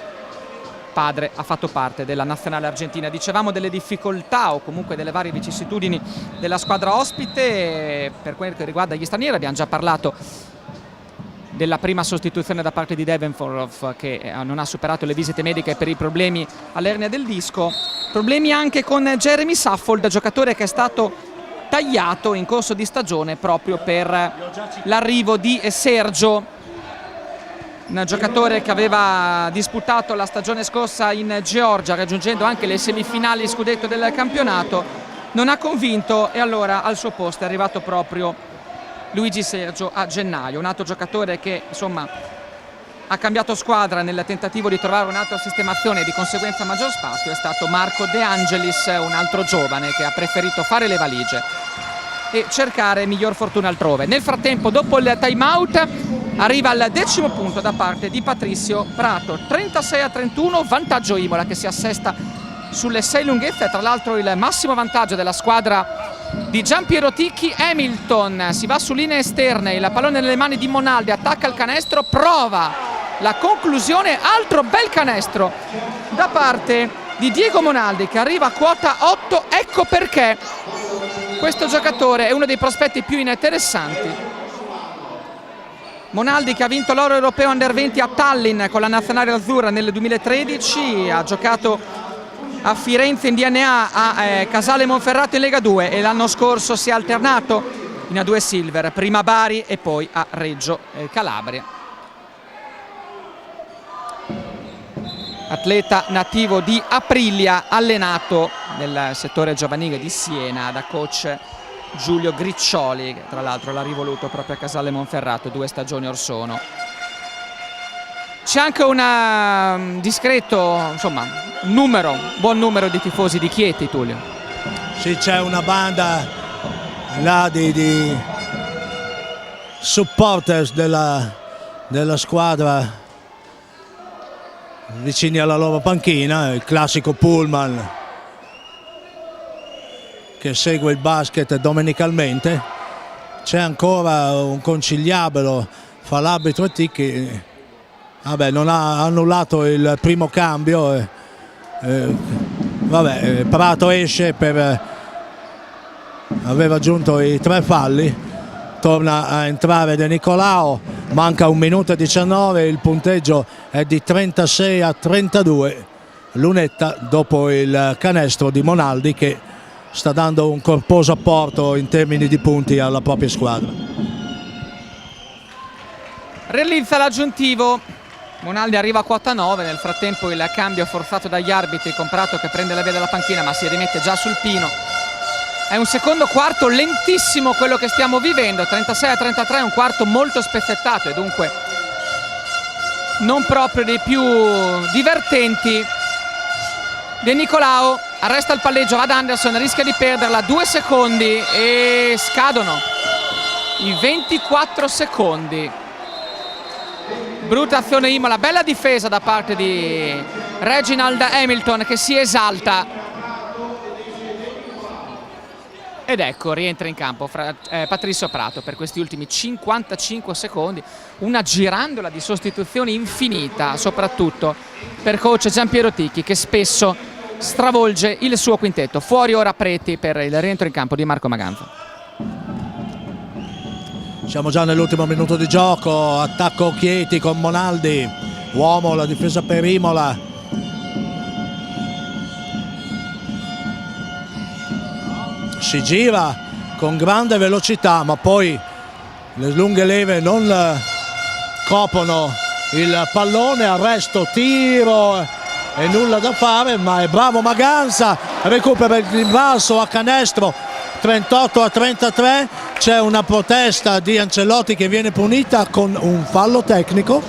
padre ha fatto parte della nazionale argentina. Dicevamo delle difficoltà o comunque delle varie vicissitudini della squadra ospite. Per quel che riguarda gli stranieri abbiamo già parlato della prima sostituzione da parte di Davenport, che non ha superato le visite mediche per i problemi all'ernia del disco. Problemi anche con Jeremy Saffold, giocatore che è stato tagliato in corso di stagione proprio per l'arrivo di Sergio, un giocatore che aveva disputato la stagione scorsa in Georgia, raggiungendo anche le semifinali scudetto del campionato. Non ha convinto e allora al suo posto è arrivato proprio Luigi Sergio a gennaio, un altro giocatore che insomma ha cambiato squadra nel tentativo di trovare un'altra sistemazione e di conseguenza maggior spazio. È stato Marco De Angelis, un altro giovane che ha preferito fare le valigie e cercare miglior fortuna altrove. Nel frattempo, dopo il time out, arriva al 10° punto da parte di Patrizio Prato, 36-31, vantaggio Imola che si assesta sulle 6 lunghezze. Tra l'altro il massimo vantaggio della squadra di Giampiero Ticchi. Hamilton si va su linee esterne, il pallone nelle mani di Monaldi, attacca il canestro, prova la conclusione, altro bel canestro da parte di Diego Monaldi che arriva a quota 8. Ecco perché questo giocatore è uno dei prospetti più interessanti. Monaldi, che ha vinto l'oro europeo under 20 a Tallinn con la nazionale azzurra nel 2013, ha giocato a Firenze in DNA, a Casale Monferrato in Lega 2 e l'anno scorso si è alternato in A2 Silver, prima a Bari e poi a Reggio Calabria. Atleta nativo di Aprilia, allenato nel settore giovanile di Siena da coach Giulio Griccioli, che tra l'altro l'ha rivoluto proprio a Casale Monferrato 2 stagioni or sono. C'è anche un discreto, insomma, buon numero di tifosi di Chieti, Tullio. Sì, c'è una banda là di supporters della squadra vicini alla loro panchina, il classico pullman che segue il basket domenicalmente. C'è ancora un conciliabolo fra l'arbitro e Ticchi. Vabbè, non ha annullato il primo cambio. Prato esce per aver aggiunto i 3 falli. Torna a entrare De Nicolao, manca 1 minuto e 19, il punteggio è di 36-32. Lunetta dopo il canestro di Monaldi, che sta dando un corposo apporto in termini di punti alla propria squadra. Realizza l'aggiuntivo. Monaldi arriva a quota 9, nel frattempo il cambio forzato dagli arbitri con Prato che prende la via dalla panchina ma si rimette già sul pino. È un secondo quarto lentissimo quello che stiamo vivendo, 36-33, è un quarto molto spezzettato e dunque non proprio dei più divertenti. De Nicolao arresta il palleggio, va ad Anderson, rischia di perderla, 2 secondi e scadono i 24 secondi. Brutta azione Imola, bella difesa da parte di Reginald Hamilton che si esalta. Ed ecco, rientra in campo Patrizio Prato per questi ultimi 55 secondi. Una girandola di sostituzioni infinita, soprattutto per coach Giampiero Ticchi, che spesso stravolge il suo quintetto. Fuori ora Preti per il rientro in campo di Marco Maganza. Siamo già nell'ultimo minuto di gioco, attacco Chieti con Monaldi, uomo la difesa per Imola. Si gira con grande velocità, ma poi le lunghe leve non coprono il pallone, arresto, tiro e nulla da fare, ma è bravo Maganza, recupera il rimbalzo a canestro, 38-33, c'è una protesta di Ancelotti che viene punita con un fallo tecnico.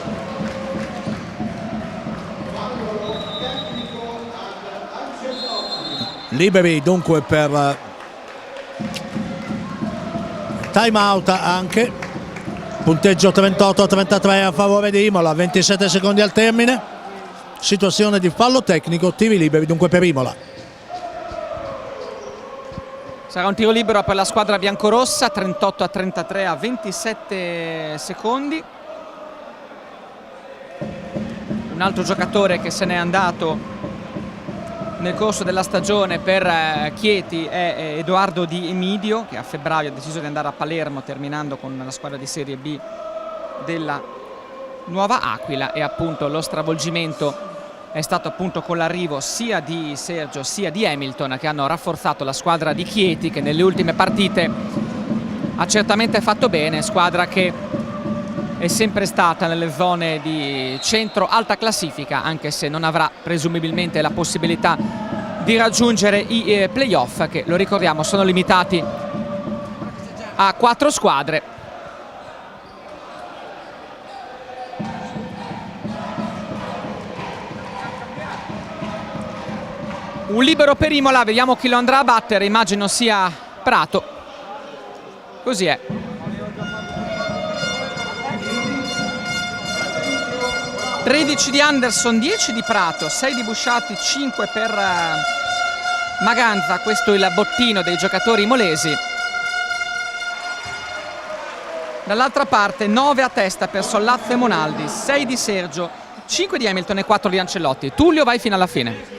Liberi dunque per time out anche, punteggio 38-33 a favore di Imola, 27 secondi al termine, situazione di fallo tecnico, tiri liberi dunque per Imola. Sarà un tiro libero per la squadra biancorossa, 38-33 a 27 secondi. Un altro giocatore che se n'è andato nel corso della stagione per Chieti è Edoardo Di Emidio, che a febbraio ha deciso di andare a Palermo terminando con la squadra di Serie B della Nuova Aquila, e appunto lo stravolgimento è stato appunto con l'arrivo sia di Sergio sia di Hamilton, che hanno rafforzato la squadra di Chieti, che nelle ultime partite ha certamente fatto bene, squadra che è sempre stata nelle zone di centro-alta classifica, anche se non avrà presumibilmente la possibilità di raggiungere i playoff, che lo ricordiamo sono limitati a 4 squadre. Un libero per Imola, vediamo chi lo andrà a battere, immagino sia Prato. Così è. ...13 di Anderson, 10 di Prato, 6 di Busciati, 5 per Maganza. Questo è il bottino dei giocatori imolesi. Dall'altra parte 9 a testa per Sollazzo e Monaldi, 6 di Sergio, 5 di Hamilton e 4 di Ancelotti. Tullio, vai fino alla fine.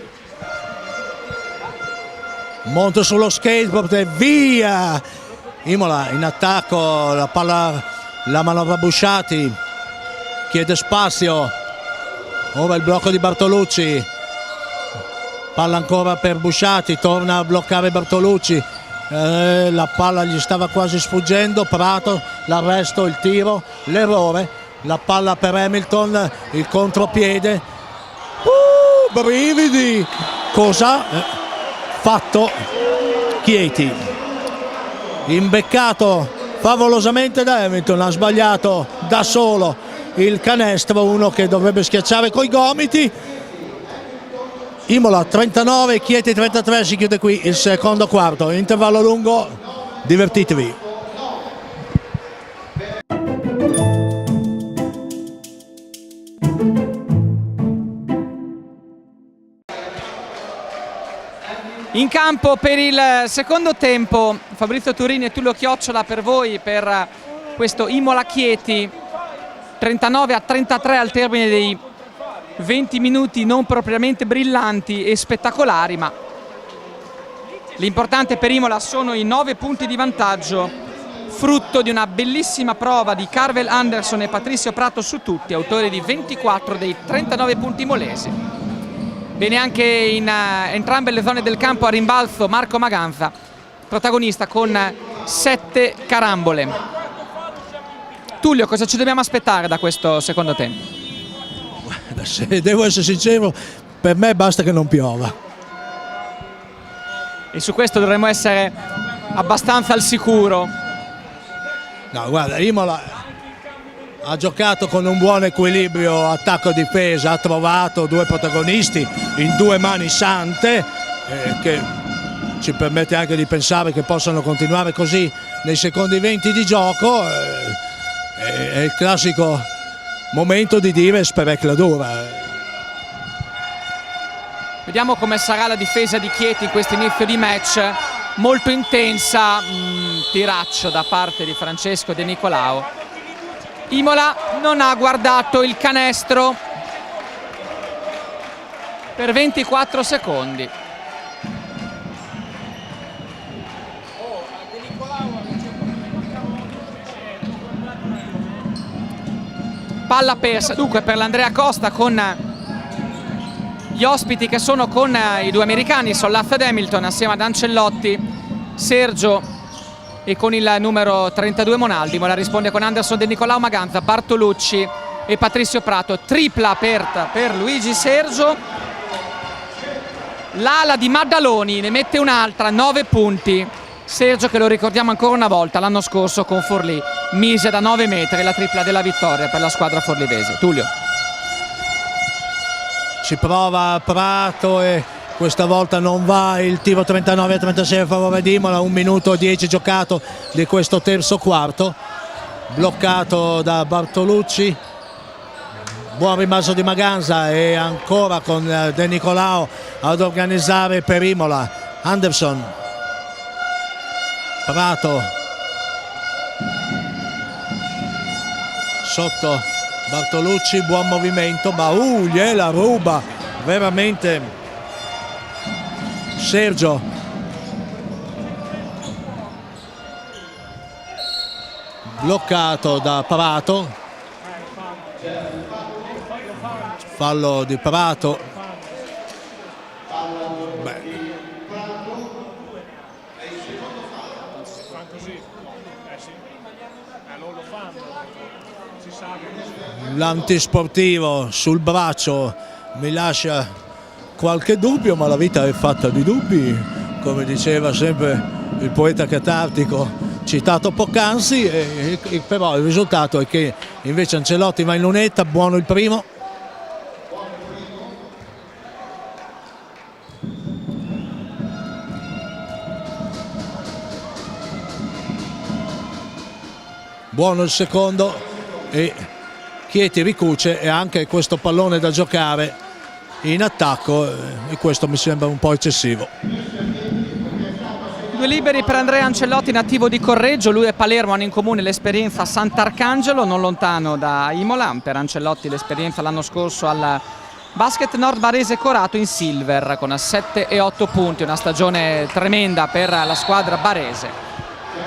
Monto sullo skateboard e via! Imola in attacco, la palla, la manovra Busciati, chiede spazio, ora il blocco di Bartolucci, palla ancora per Busciati, torna a bloccare Bartolucci, la palla gli stava quasi sfuggendo, Prato, l'arresto, il tiro, l'errore, la palla per Hamilton, il contropiede, brividi, cosa fatto Chieti, imbeccato favolosamente da Hamilton, ha sbagliato da solo il canestro, uno che dovrebbe schiacciare coi gomiti. Imola 39, Chieti 33, si chiude qui il secondo quarto, intervallo lungo, divertitevi. In campo per il secondo tempo Fabrizio Turini e Tullio Chiocciola per voi per questo Imola Chieti, 39 a 33 al termine dei 20 minuti non propriamente brillanti e spettacolari, ma l'importante per Imola sono i 9 punti di vantaggio, frutto di una bellissima prova di Carvel Anderson e Patrizio Prato su tutti, autori di 24 dei 39 punti imolesi. Bene anche in entrambe le zone del campo a rimbalzo Marco Maganza, protagonista con 7 carambole. Tullio, cosa ci dobbiamo aspettare da questo secondo tempo? Se devo essere sincero, per me basta che non piova. E su questo dovremmo essere abbastanza al sicuro. No, guarda, Imola ha giocato con un buon equilibrio attacco-difesa, ha trovato 2 protagonisti in 2 mani sante, che ci permette anche di pensare che possano continuare così nei secondi 20 di gioco. È il classico momento di dire sperecladura. Vediamo come sarà la difesa di Chieti in questo inizio di match, molto intensa, tiraccio da parte di Francesco De Nicolao. Imola non ha guardato il canestro per 24 secondi. Palla persa dunque per l'Andrea Costa, con gli ospiti che sono con i 2 americani, Sollazzo ed Hamilton, assieme ad Ancelotti, Sergio e con il numero 32 Monaldi. Imola risponde con Anderson, De Nicolao, Maganza, Bartolucci e Patrizio Prato. Tripla aperta per Luigi Sergio. L'ala di Maddaloni ne mette un'altra, 9 punti. Sergio, che lo ricordiamo ancora una volta, l'anno scorso con Forlì mise da 9 metri la tripla della vittoria per la squadra forlivese. Tullio. Ci prova Prato e questa volta non va, il tiro 39 a 36 a favore di Imola, 1 minuto e 10 giocato di questo terzo quarto, bloccato da Bartolucci, buon rimbalzo di Maganza e ancora con De Nicolao ad organizzare per Imola. Anderson, Prato, sotto Bartolucci, buon movimento, ma gliela ruba veramente Sergio. Bloccato da Prato, fallo di Prato. Beh. L'antisportivo sul braccio mi lascia qualche dubbio, ma la vita è fatta di dubbi, come diceva sempre il poeta catartico citato poc'anzi, però il risultato è che invece Ancelotti va in lunetta, buono il primo. Buono il secondo e Chieti ricuce, e anche questo pallone da giocare in attacco, e questo mi sembra un po' eccessivo. Due liberi per Andrea Ancelotti, nativo di Correggio. Lui e Palermo hanno in comune l'esperienza a Sant'Arcangelo, non lontano da Imola. Per Ancelotti l'esperienza l'anno scorso al Basket Nord Barese Corato in Silver, con 7 e 8 punti, una stagione tremenda per la squadra barese,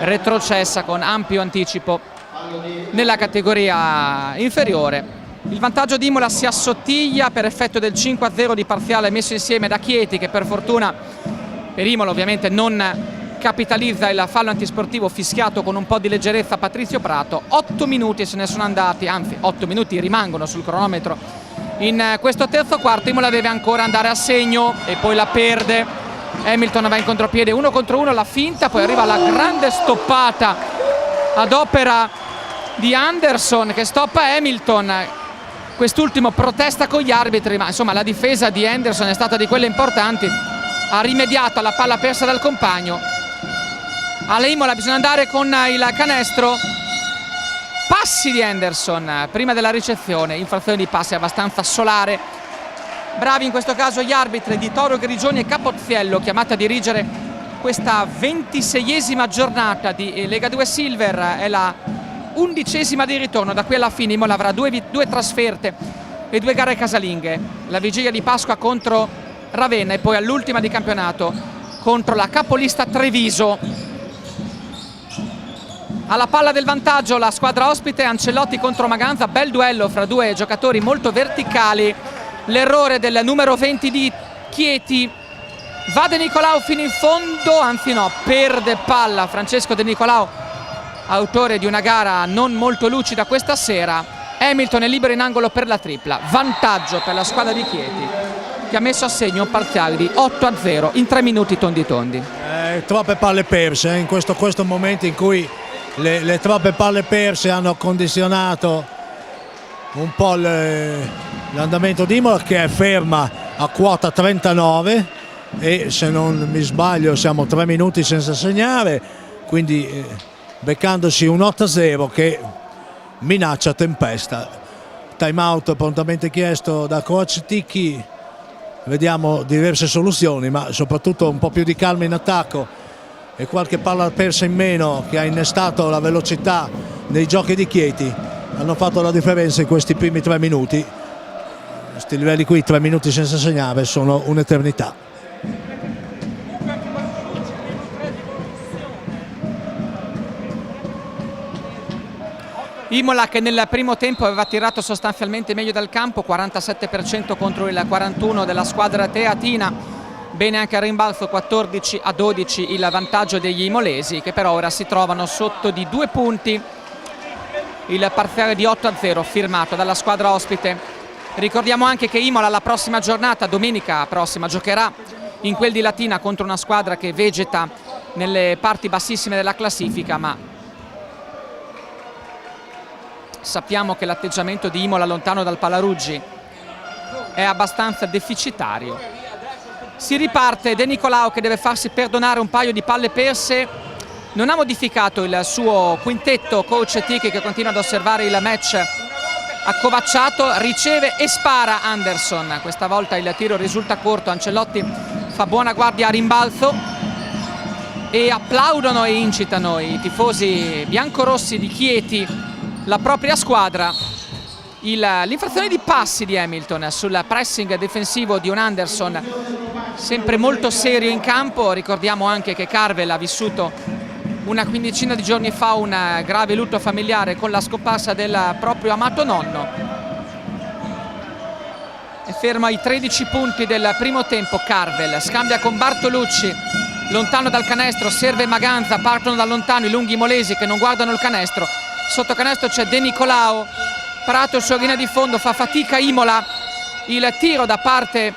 retrocessa con ampio anticipo nella categoria inferiore. Il vantaggio di Imola si assottiglia per effetto del 5-0 di parziale messo insieme da Chieti, che per fortuna per Imola ovviamente non capitalizza il fallo antisportivo fischiato con un po' di leggerezza Patrizio Prato. 8 minuti se ne sono andati, anzi 8 minuti rimangono sul cronometro in questo terzo quarto. Imola deve ancora andare a segno e poi la perde. Hamilton va in contropiede 1 contro 1, la finta, poi arriva la grande stoppata ad opera di Anderson che stoppa Hamilton. Quest'ultimo protesta con gli arbitri, ma insomma la difesa di Anderson è stata di quelle importanti, ha rimediato alla palla persa dal compagno. Alla Imola bisogna andare con il canestro. Passi di Anderson prima della ricezione, infrazione di passi abbastanza solare. Bravi in questo caso gli arbitri di Toro Grigioni e Capozziello, chiamati a dirigere questa 26esima giornata di Lega 2 Silver. È la 11esima di ritorno, da qui alla fine Imola avrà due trasferte e 2 gare casalinghe, la vigilia di Pasqua contro Ravenna e poi all'ultima di campionato contro la capolista Treviso. Alla palla del vantaggio la squadra ospite, Ancelotti contro Maganza, bel duello fra due giocatori molto verticali. L'errore del numero 20 di Chieti, va De Nicolau fino in fondo, anzi no, perde palla Francesco De Nicolau, autore di una gara non molto lucida questa sera. Hamilton è libero in angolo per la tripla, vantaggio per la squadra di Chieti, che ha messo a segno un parziale di 8-0 in 3 minuti tondi tondi. Troppe palle perse in questo momento in cui le troppe palle perse hanno condizionato un po' l'andamento di Imola, che è ferma a quota 39 e se non mi sbaglio siamo 3 minuti senza segnare, quindi beccandosi un 8-0 che minaccia tempesta. Time out prontamente chiesto da coach Ticchi, vediamo diverse soluzioni, ma soprattutto un po' più di calma in attacco e qualche palla persa in meno che ha innestato la velocità nei giochi di Chieti hanno fatto la differenza in questi primi 3 minuti. Questi livelli qui, 3 minuti senza segnare, sono un'eternità. Imola che nel primo tempo aveva tirato sostanzialmente meglio dal campo, 47% contro il 41% della squadra teatina. Bene anche a rimbalzo, 14-12 il vantaggio degli imolesi, che però ora si trovano sotto di 2 punti. Il parziale di 8-0 firmato dalla squadra ospite. Ricordiamo anche che Imola la prossima giornata, domenica prossima, giocherà in quel di Latina contro una squadra che vegeta nelle parti bassissime della classifica, ma sappiamo che l'atteggiamento di Imola lontano dal Palaruggi è abbastanza deficitario. Si riparte, De Nicolau che deve farsi perdonare un paio di palle perse. Non ha modificato il suo quintetto coach Ticchi, che continua ad osservare il match accovacciato. Riceve e spara Anderson, questa volta il tiro risulta corto. Ancelotti fa buona guardia a rimbalzo e applaudono e incitano i tifosi biancorossi di Chieti la propria squadra. L'infrazione di passi di Hamilton sul pressing difensivo di un Anderson sempre molto serio in campo. Ricordiamo anche che Carvel ha vissuto una quindicina di giorni fa un grave lutto familiare con la scomparsa del proprio amato nonno. fermo ai 13 punti del primo tempo. Carvel scambia con Bartolucci, lontano dal canestro, serve Maganza, partono da lontano i lunghi molesi che non guardano il canestro. Sotto canestro c'è De Nicolao, Prato su linea di fondo, fa fatica Imola, il tiro da parte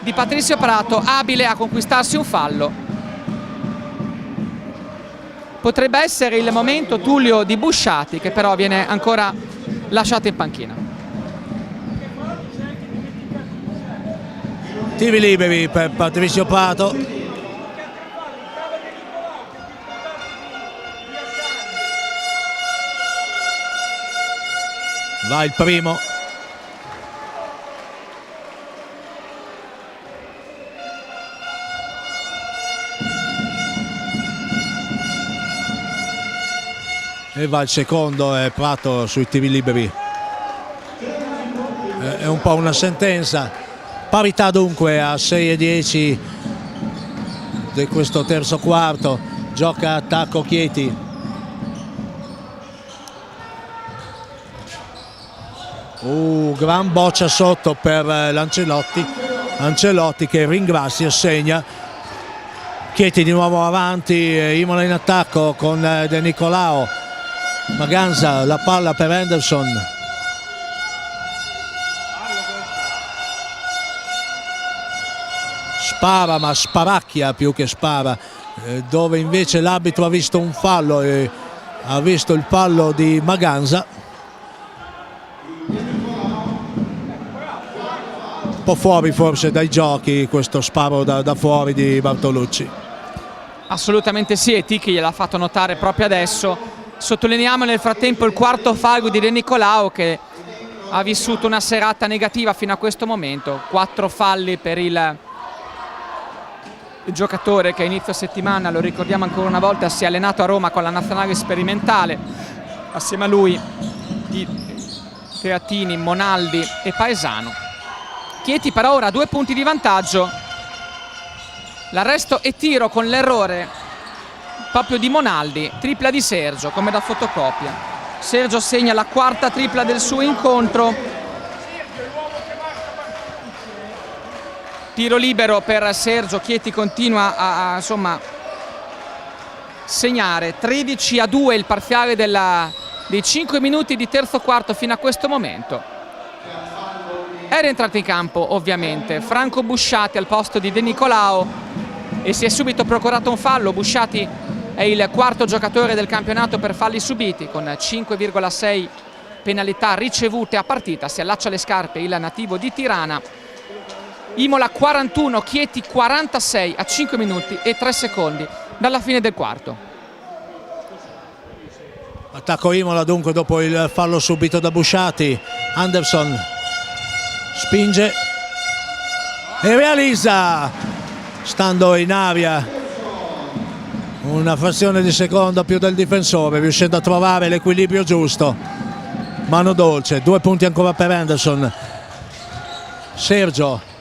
di Patrizio Prato, abile a conquistarsi un fallo. Potrebbe essere il momento, Tullio, di Busciati, che però viene ancora lasciato in panchina. Tiri liberi per Patrizio Prato. Va il primo. E va il secondo, Prato sui tiri liberi. È un po' una sentenza. Parità dunque a 6:10 di questo terzo quarto. Gioca attacco Chieti. Gran boccia sotto per l'Ancelotti. Ancelotti che ringrazia, segna. Chieti di nuovo avanti, Imola in attacco con De Nicolao. Maganza, la palla per Henderson. Spara, ma sparacchia più che spara, dove invece l'arbitro ha visto un fallo e ha visto il fallo di Maganza. Un po' fuori forse dai giochi questo sparo da fuori di Bartolucci. Assolutamente sì, e Ticchi gliel'ha fatto notare proprio adesso. Sottolineiamo nel frattempo il quarto fallo di De Nicolao, che ha vissuto una serata negativa fino a questo momento. 4 falli per il giocatore che a inizio settimana, lo ricordiamo ancora una volta, si è allenato a Roma con la nazionale sperimentale. Assieme a lui Teatini, Monaldi e Paesano. Chieti però ora 2 punti di vantaggio. L'arresto e tiro con l'errore proprio di Monaldi, tripla di Sergio come da fotocopia. Sergio segna la quarta tripla del suo incontro. Tiro libero per Sergio, Chieti continua a insomma segnare. 13-2 il parziale dei 5 minuti di terzo quarto fino a questo momento. Era entrato in campo ovviamente Franco Busciati al posto di De Nicolao e si è subito procurato un fallo. Busciati è il quarto giocatore del campionato per falli subiti, con 5,6 penalità ricevute a partita. Si allaccia le scarpe il nativo di Tirana. Imola 41, Chieti 46 a 5 minuti e 3 secondi dalla fine del quarto. Attacco Imola dunque dopo il fallo subito da Busciati. Anderson spinge e realizza, stando in aria una frazione di secondo più del difensore, riuscendo a trovare l'equilibrio giusto. Mano dolce, 2 punti ancora per Henderson. Sergio,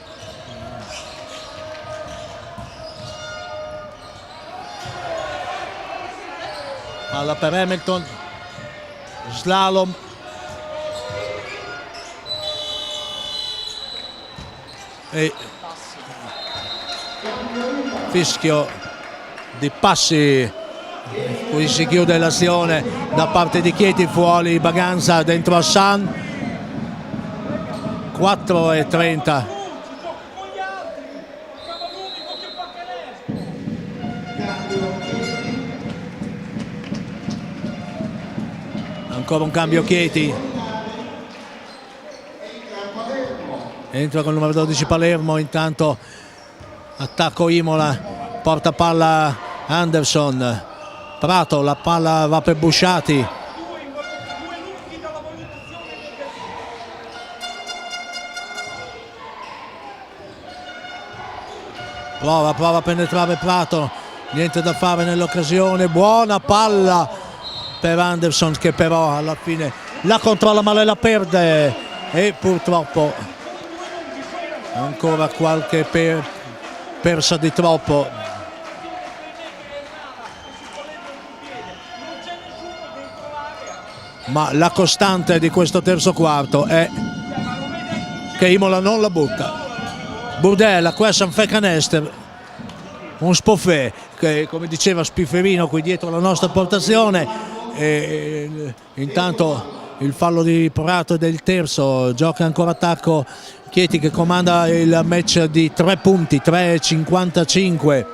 palla per Hamilton, slalom, e fischio di passi. Qui si chiude l'azione da parte di Chieti, fuori Maganza, dentro Hassan. 4:30. Ancora un cambio Chieti. Entra con il numero 12 Palermo, intanto attacco Imola, porta palla Anderson. Prato, la palla va per Busciati. Prova a penetrare Prato, niente da fare nell'occasione. Buona palla per Anderson, che però alla fine la controlla male, la perde e purtroppo ancora qualche persa di troppo. Ma la costante di questo terzo quarto è che Imola non la butta. Burdella, questo è un fe canestro, un spoffè che, come diceva Spifferino qui dietro la nostra portazione. E intanto il fallo di Prato del terzo, gioca ancora attacco Chieti che comanda il match di 3 punti, 3,55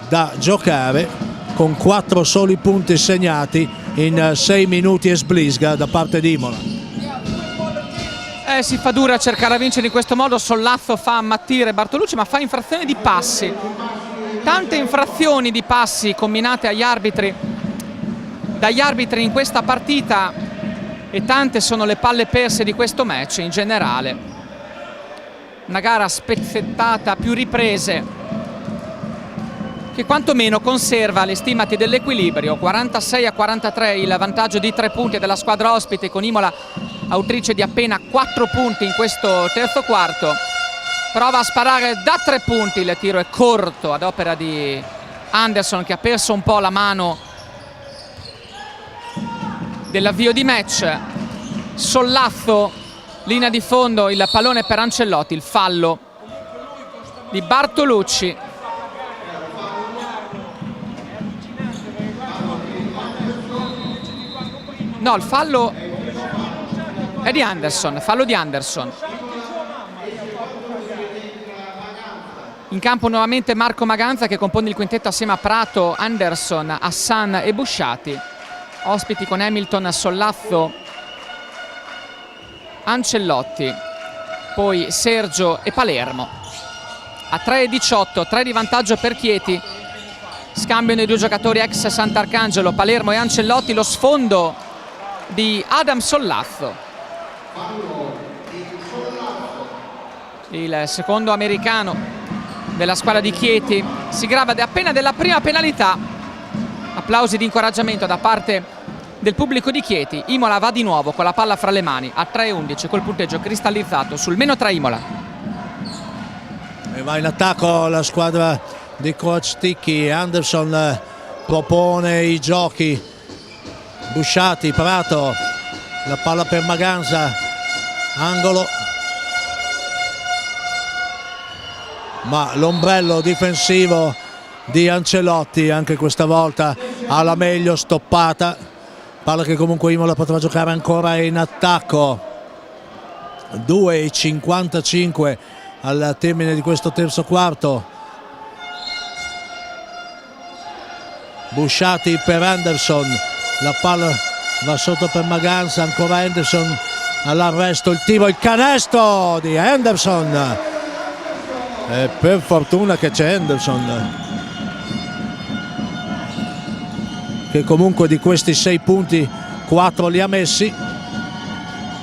da giocare, con 4 soli punti segnati in 6 minuti e sblisga da parte di Imola. Si fa dura a cercare di vincere in questo modo. Sollazzo fa ammattire Bartolucci, ma fa infrazione di passi, tante infrazioni di passi combinate dagli arbitri in questa partita, e tante sono le palle perse di questo match in generale. Una gara spezzettata a più riprese, che quantomeno conserva le stimati dell'equilibrio. 46-43 il vantaggio di 3 punti della squadra ospite, con Imola autrice di appena 4 punti in questo terzo quarto. Prova a sparare da 3 punti, il tiro è corto ad opera di Anderson, che ha perso un po' la mano dell'avvio di match. Sollazzo, linea di fondo, il pallone per Ancellotti, il fallo di Bartolucci. No, il fallo è di Anderson, fallo di Anderson. In campo nuovamente Marco Maganza, che compone il quintetto assieme a Prato, Anderson, Hassan e Busciati. Ospiti con Hamilton, Sollazzo, Ancellotti, poi Sergio e Palermo. A 3,18, 3 di vantaggio per Chieti. Scambiano i due giocatori ex Sant'Arcangelo, Palermo e Ancellotti. Lo sfondo di Adam Sollazzo, il secondo americano della squadra di Chieti, si grava appena della prima penalità. Applausi di incoraggiamento da parte del pubblico di Chieti. Imola va di nuovo con la palla fra le mani a 3,11 col punteggio cristallizzato sul -3 Imola. E va in attacco la squadra di coach Ticchi. Anderson propone i giochi. Busciati, Prato, la palla per Maganza, angolo, ma l'ombrello difensivo di Ancelotti anche questa volta ha la meglio stoppata. Palla che comunque Imola potrà giocare ancora in attacco. 2,55 al termine di questo terzo quarto. Busciati per Anderson, la palla va sotto per Maganza, ancora Anderson all'arresto, il tiro, il canestro di Anderson. E per fortuna che c'è Anderson, che comunque di questi 6 punti 4 li ha messi.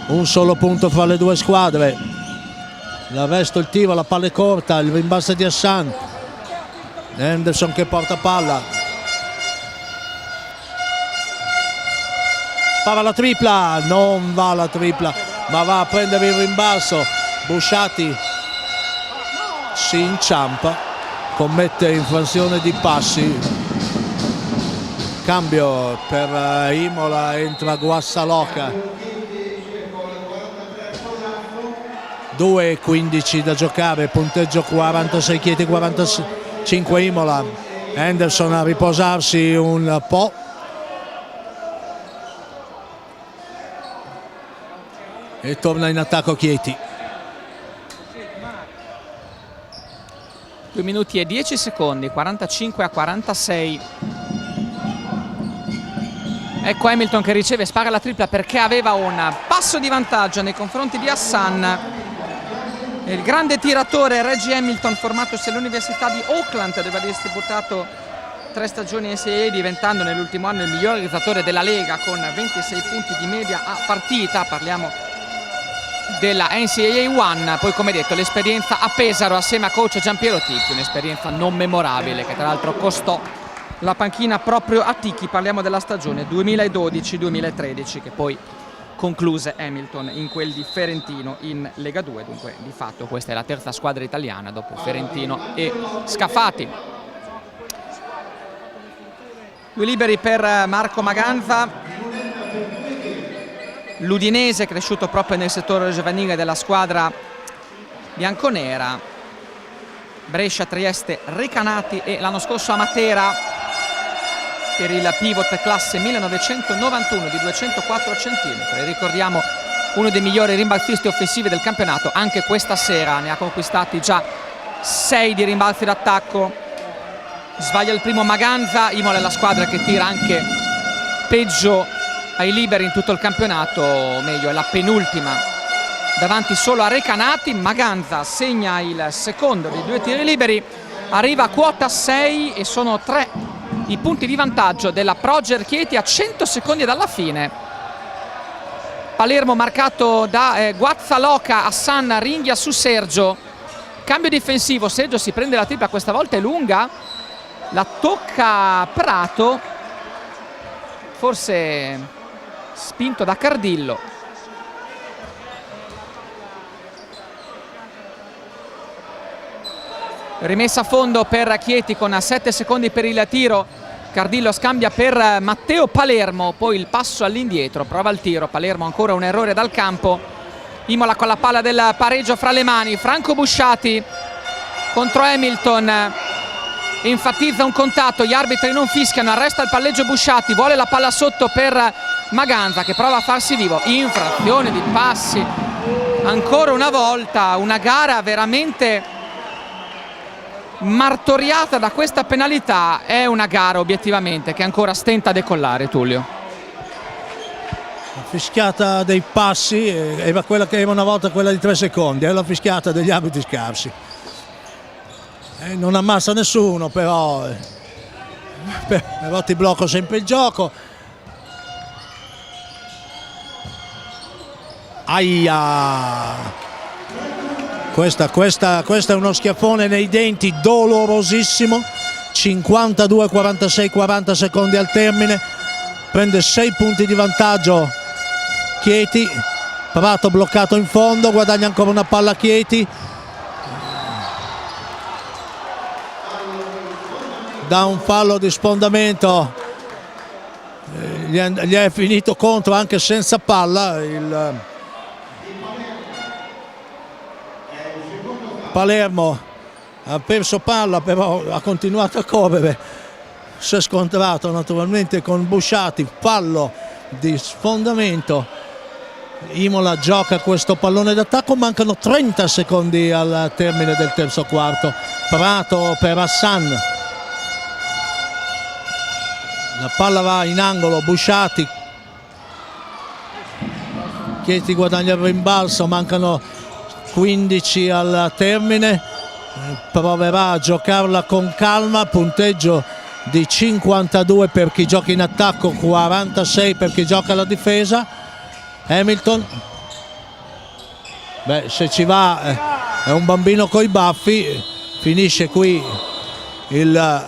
Un solo punto fra le due squadre. L'arresto, il tiro, la palla è corta, il rimbalzo di Hassan. Anderson che porta palla. Spara la tripla, non va la tripla, ma va a prendere il rimbalzo. Busciati si inciampa, commette infrazione di passi. Cambio per Imola, entra Guassaloca. 2,15 da giocare, punteggio 46 Chieti, 45 Imola. Anderson a riposarsi un po'. E torna in attacco Chieti. 2 minuti e 10 secondi, 45-46. Ecco Hamilton che riceve e spara la tripla perché aveva un passo di vantaggio nei confronti di Hassan. Il grande tiratore Reggie Hamilton, formatosi all'Università di Auckland, dove ha disputato 3 stagioni NCAA, diventando nell'ultimo anno il miglior realizzatore della Lega con 26 punti di media a partita. Parliamo della NCAA One. Poi, come detto, l'esperienza a Pesaro assieme a coach Giampiero Ticchi, un'esperienza non memorabile che tra l'altro costò la panchina proprio a Ticchi. Parliamo della stagione 2012-2013 che poi concluse Hamilton in quel di Ferentino in Lega 2. Dunque di fatto questa è la terza squadra italiana dopo Ferentino e Scafati. 2 liberi per Marco Maganza. l'Udinese, cresciuto proprio nel settore giovanile della squadra bianconera. Brescia, Trieste, Recanati e l'anno scorso a Matera per il pivot classe 1991 di 204 cm. Ricordiamo uno dei migliori rimbalzisti offensivi del campionato, anche questa sera ne ha conquistati già 6 di rimbalzi d'attacco. Sbaglia il primo Maganza. Imola è la squadra che tira anche peggio ai liberi in tutto il campionato, o meglio è la penultima, davanti solo a Recanati. Maganza segna il secondo dei 2 tiri liberi, arriva a quota 6 e sono 3 i punti di vantaggio della Proger Chieti a 100 secondi dalla fine. Palermo marcato da Guazzaloca, Hassan ringhia su Sergio, cambio difensivo, Sergio si prende la tripla, questa volta è lunga, la tocca Prato, forse spinto da Cardillo. Rimessa a fondo per Chieti con 7 secondi per il tiro. Cardillo scambia per Matteo Palermo, poi il passo all'indietro, prova il tiro, Palermo ancora un errore dal campo. Imola con la palla del pareggio fra le mani, Franco Busciati contro Hamilton, enfatizza un contatto, gli arbitri non fischiano, arresta il palleggio Busciati, vuole la palla sotto per Maganza che prova a farsi vivo, infrazione di passi ancora una volta, una gara veramente martoriata da questa penalità. È una gara obiettivamente che ancora stenta a decollare, Tullio. La fischiata dei passi era quella che era una volta quella di 3 secondi, è la fischiata degli arbitri scarsi. Non ammazza nessuno, però ti blocco sempre il gioco. Aia! Questo è uno schiaffone nei denti dolorosissimo. 52, 46, 40 secondi al termine. Prende 6 punti di vantaggio Chieti. Prato bloccato in fondo, guadagna ancora una palla Chieti. Da un fallo di sfondamento gli è finito contro anche senza palla. Il Palermo ha perso palla, però ha continuato a correre, si è scontrato naturalmente con Busciati, fallo di sfondamento. Imola gioca questo pallone d'attacco, mancano 30 secondi al termine del terzo quarto. Prato per Hassan, la palla va in angolo, Busciati, Chieti guadagna il rimbalzo, mancano 15 al termine, proverà a giocarla con calma, punteggio di 52 per chi gioca in attacco, 46 per chi gioca alla difesa. Hamilton, se ci va è un bambino coi baffi. Finisce qui il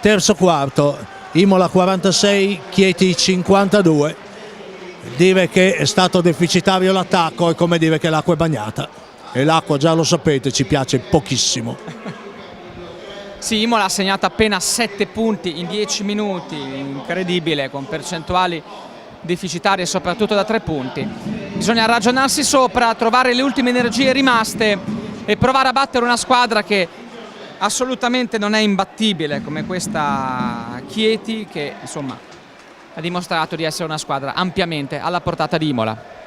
terzo quarto, Imola 46, Chieti 52. Dire che è stato deficitario l'attacco è come dire che l'acqua è bagnata, e l'acqua, già lo sapete, ci piace pochissimo. Sì, Imola ha segnato appena 7 punti in 10 minuti, incredibile, con percentuali deficitarie soprattutto da 3 punti. Bisogna ragionarsi sopra, trovare le ultime energie rimaste e provare a battere una squadra che assolutamente non è imbattibile come questa Chieti, che insomma ha dimostrato di essere una squadra ampiamente alla portata di Imola.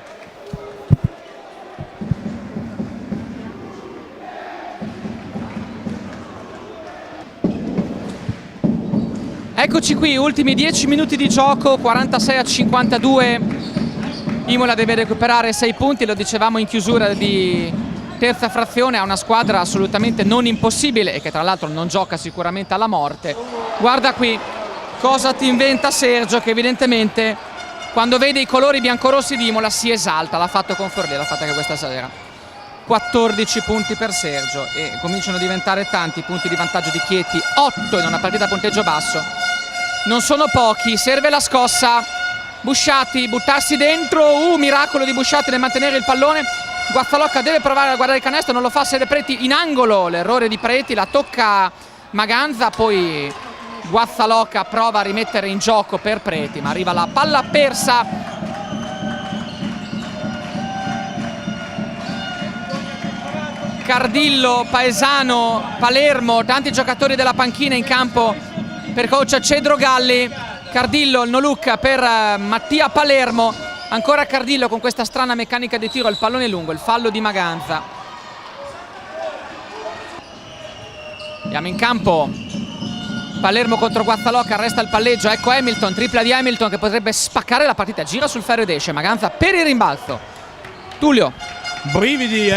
Eccoci qui, ultimi 10 minuti di gioco, 46-52. Imola deve recuperare 6 punti, lo dicevamo in chiusura di terza frazione, ha una squadra assolutamente non impossibile e che tra l'altro non gioca sicuramente alla morte. Guarda qui cosa ti inventa Sergio, che evidentemente quando vede i colori biancorossi di Imola si esalta. L'ha fatto con Forlì, l'ha fatta anche questa sera. 14 punti per Sergio e cominciano a diventare tanti i punti di vantaggio di Chieti, 8 in una partita a punteggio basso. Non sono pochi, serve la scossa. Busciati, buttarsi dentro, miracolo di Busciati nel mantenere il pallone. Guazzaloca deve provare a guardare il canestro, non lo fa, Sede Preti in angolo, l'errore di Preti, la tocca Maganza, poi Guazzaloca prova a rimettere in gioco per Preti, ma arriva la palla persa Cardillo, Paesano, Palermo, tanti giocatori della panchina in campo per coach Cedro Galli. Cardillo, il no look per Mattia Palermo, ancora Cardillo con questa strana meccanica di tiro, il pallone lungo, il fallo di Maganza. Andiamo in campo, Palermo contro Guazzaloca, resta il palleggio, ecco Hamilton, tripla di Hamilton che potrebbe spaccare la partita, gira sul ferro ed esce, Maganza per il rimbalzo. Tullio. Brividi,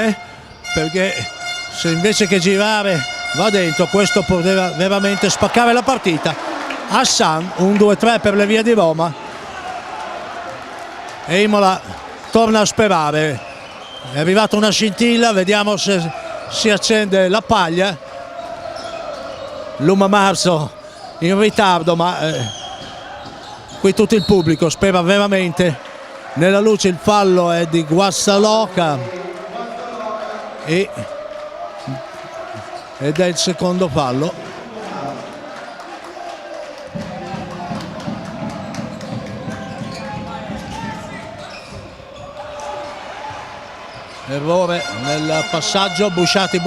perché se invece che girare va dentro, questo poteva veramente spaccare la partita. Hassan, un 2-3 per le vie di Roma, e Imola torna a sperare. È arrivata una scintilla, vediamo se si accende la paglia. Luma Marzo in ritardo, ma qui tutto il pubblico spera veramente nella luce. Il fallo è di Guazzaloca ed è il secondo fallo. Errore nel passaggio, Busciati,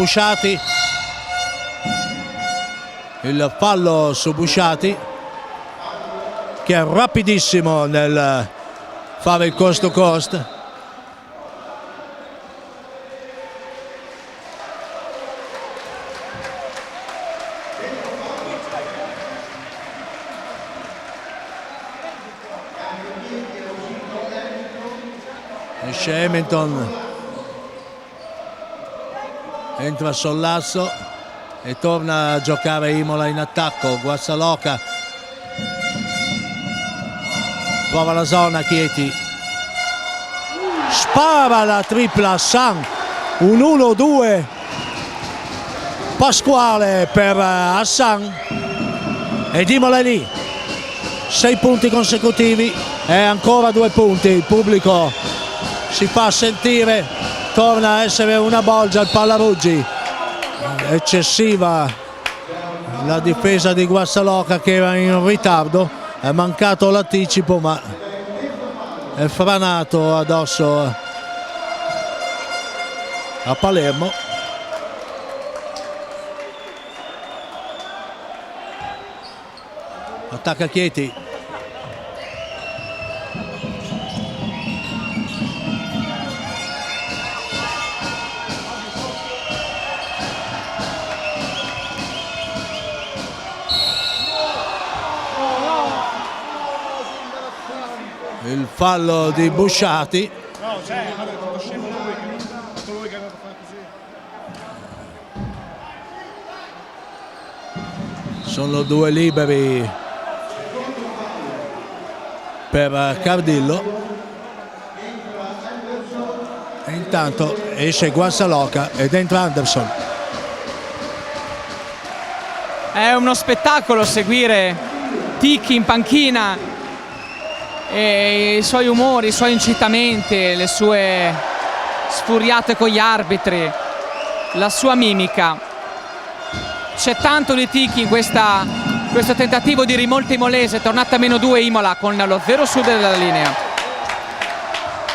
il fallo su Busciati che è rapidissimo nel fare il coast to coast. Esce Hamilton, entra Sollasso e torna a giocare Imola in attacco. Guazzaloca prova la zona, Chieti spara la tripla Hassan, un 1-2 Pasquale per Hassan ed Imola è lì, 6 punti consecutivi e ancora 2 punti. Il pubblico si fa sentire, torna a essere una bolgia il Pallaruggi. Eccessiva la difesa di Guazzaloca che era in ritardo, è mancato l'anticipo ma è franato addosso a Palermo. Attacca Chieti, il fallo di Busciati. Sono 2 liberi per Cardillo e intanto esce Guazzaloca ed entra Anderson. È uno spettacolo seguire Ticchi in panchina e i suoi umori, i suoi incitamenti, le sue sfuriate con gli arbitri, la sua mimica. C'è tanto di Ticchi in questo tentativo di rimonta imolese, tornata a -2 Imola con lo 0 sud della linea.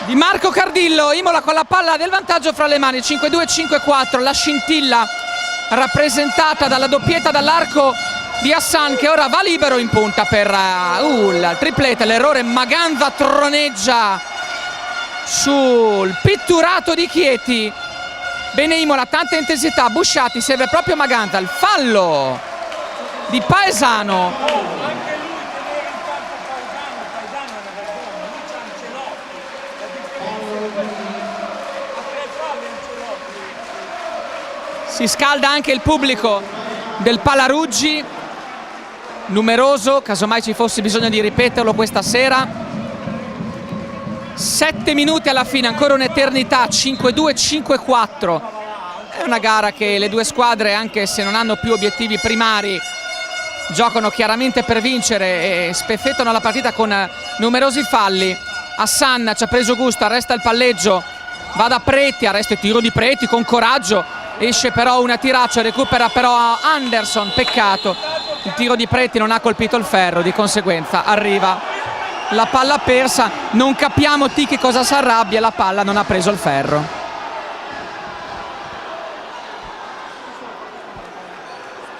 Di Marco Cardillo, Imola con la palla del vantaggio fra le mani, 5-2-5-4, la scintilla rappresentata dalla doppietta dall'arco di Hassan che ora va libero in punta per il triplete. L'errore, Maganza troneggia sul pitturato di Chieti. Bene Imola, tanta intensità, Busciati, serve proprio Maganza, il fallo di Paesano. Si scalda anche il pubblico del Pallaruggi, numeroso, casomai ci fosse bisogno di ripeterlo questa sera. 7 minuti alla fine, ancora un'eternità, 5-2-5-4. È una gara che le due squadre, anche se non hanno più obiettivi primari, giocano chiaramente per vincere e speffettano la partita con numerosi falli. Hassan ci ha preso gusto, arresta il palleggio, va da Preti, arresta il tiro di Preti con coraggio, esce però una tiraccia, recupera però Anderson, peccato, il tiro di Preti non ha colpito il ferro, di conseguenza arriva la palla persa, non capiamo Ticchi cosa si arrabbia, la palla non ha preso il ferro.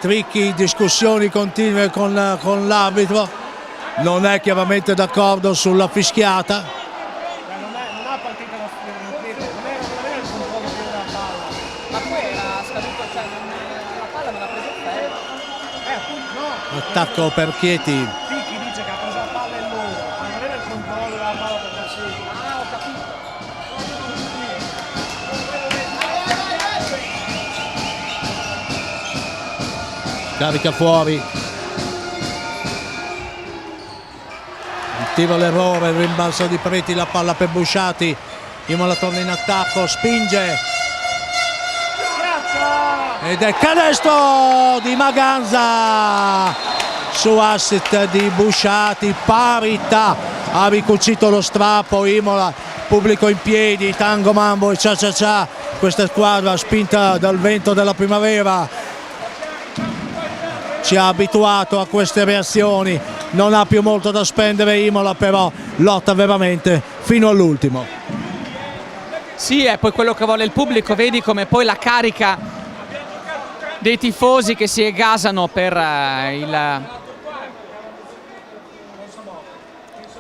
tricky, discussioni continue con l'arbitro, non è chiaramente d'accordo sulla fischiata. Non ha partito non era il controllo della palla, ma poi era scaduto, cioè la palla non ha preso il ferro. No. Attacco per Chieti. Picchi dice che ha preso la palla in loro, ma non era il controllo della palla per Passi. Ah, ho capito. Carica fuori, il tiro all'errore, il rimbalzo di Preti, la palla per Busciati, Imola torna in attacco, spinge ed è canestro di Maganza su assist di Busciati, parità, ha ricucito lo strappo Imola, pubblico in piedi, tango mambo e cia cia cia, questa squadra spinta dal vento della primavera ci ha abituato a queste reazioni, non ha più molto da spendere Imola, però lotta veramente fino all'ultimo. Sì, è poi quello che vuole il pubblico, vedi come poi la carica dei tifosi che si gasano per il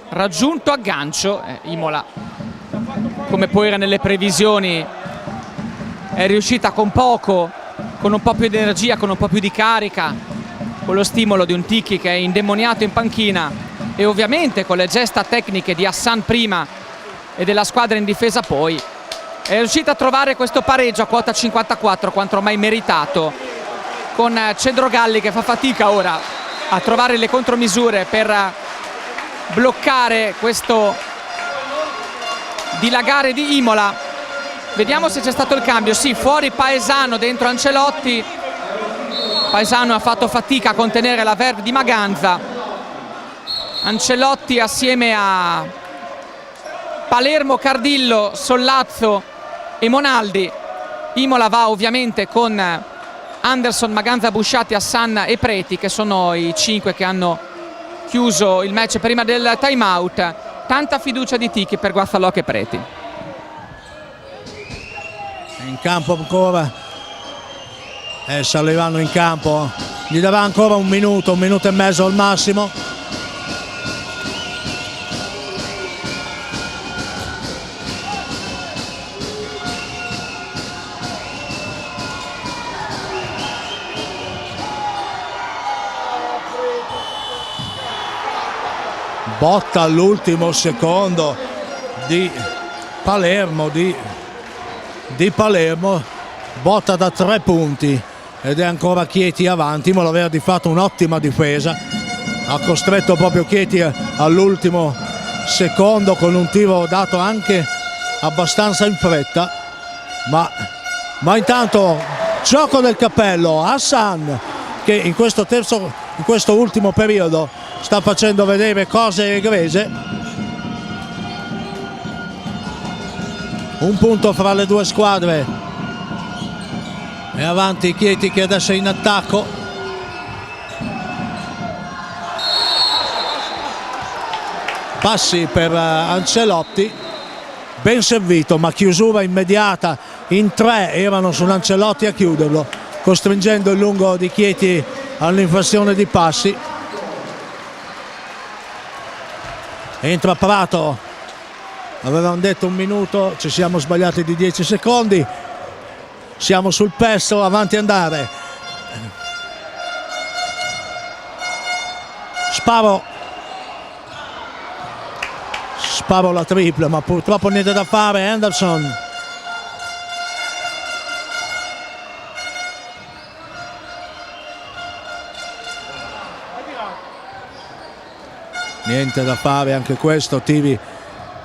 raggiunto aggancio. Imola, come poi era nelle previsioni, è riuscita con poco, con un po' più di energia, con un po' più di carica, con lo stimolo di un Ticchi che è indemoniato in panchina e ovviamente con le gesta tecniche di Hassan prima e della squadra in difesa poi, è riuscita a trovare questo pareggio a quota 54 quanto ormai meritato, con Cedrogalli che fa fatica ora a trovare le contromisure per bloccare questo dilagare di Imola. Vediamo se c'è stato il cambio. Sì, fuori Paesano, dentro Ancelotti. Paesano ha fatto fatica a contenere la verve di Maganza. Ancelotti assieme a Palermo, Cardillo, Sollazzo e Monaldi. Imola va ovviamente con Anderson, Maganza, Busciati, Hassan e Preti, che sono i 5 che hanno chiuso il match prima del time out. Tanta fiducia di Ticchi per Guazzaloc e Preti. In campo ancora, salivano in campo, gli darà ancora un minuto e mezzo al massimo. Botta all'ultimo secondo di Palermo, di Palermo, botta da 3 punti ed è ancora Chieti avanti. Imola aveva di fatto un'ottima difesa, ha costretto proprio Chieti all'ultimo secondo con un tiro dato anche abbastanza in fretta, ma intanto gioco del cappello Hassan, che in questo ultimo periodo sta facendo vedere cose egrese. Un punto fra le due squadre, è avanti Chieti che adesso è in attacco. Passi per Ancelotti, ben servito, ma chiusura immediata in 3, erano sull'Ancelotti a chiuderlo, costringendo il lungo di Chieti all'infrazione di passi. Entra Prato, avevamo detto un minuto, ci siamo sbagliati di 10 secondi, siamo sul pezzo, avanti andare. Sparo la tripla, ma purtroppo niente da fare. Anderson, niente da fare anche questo, tiri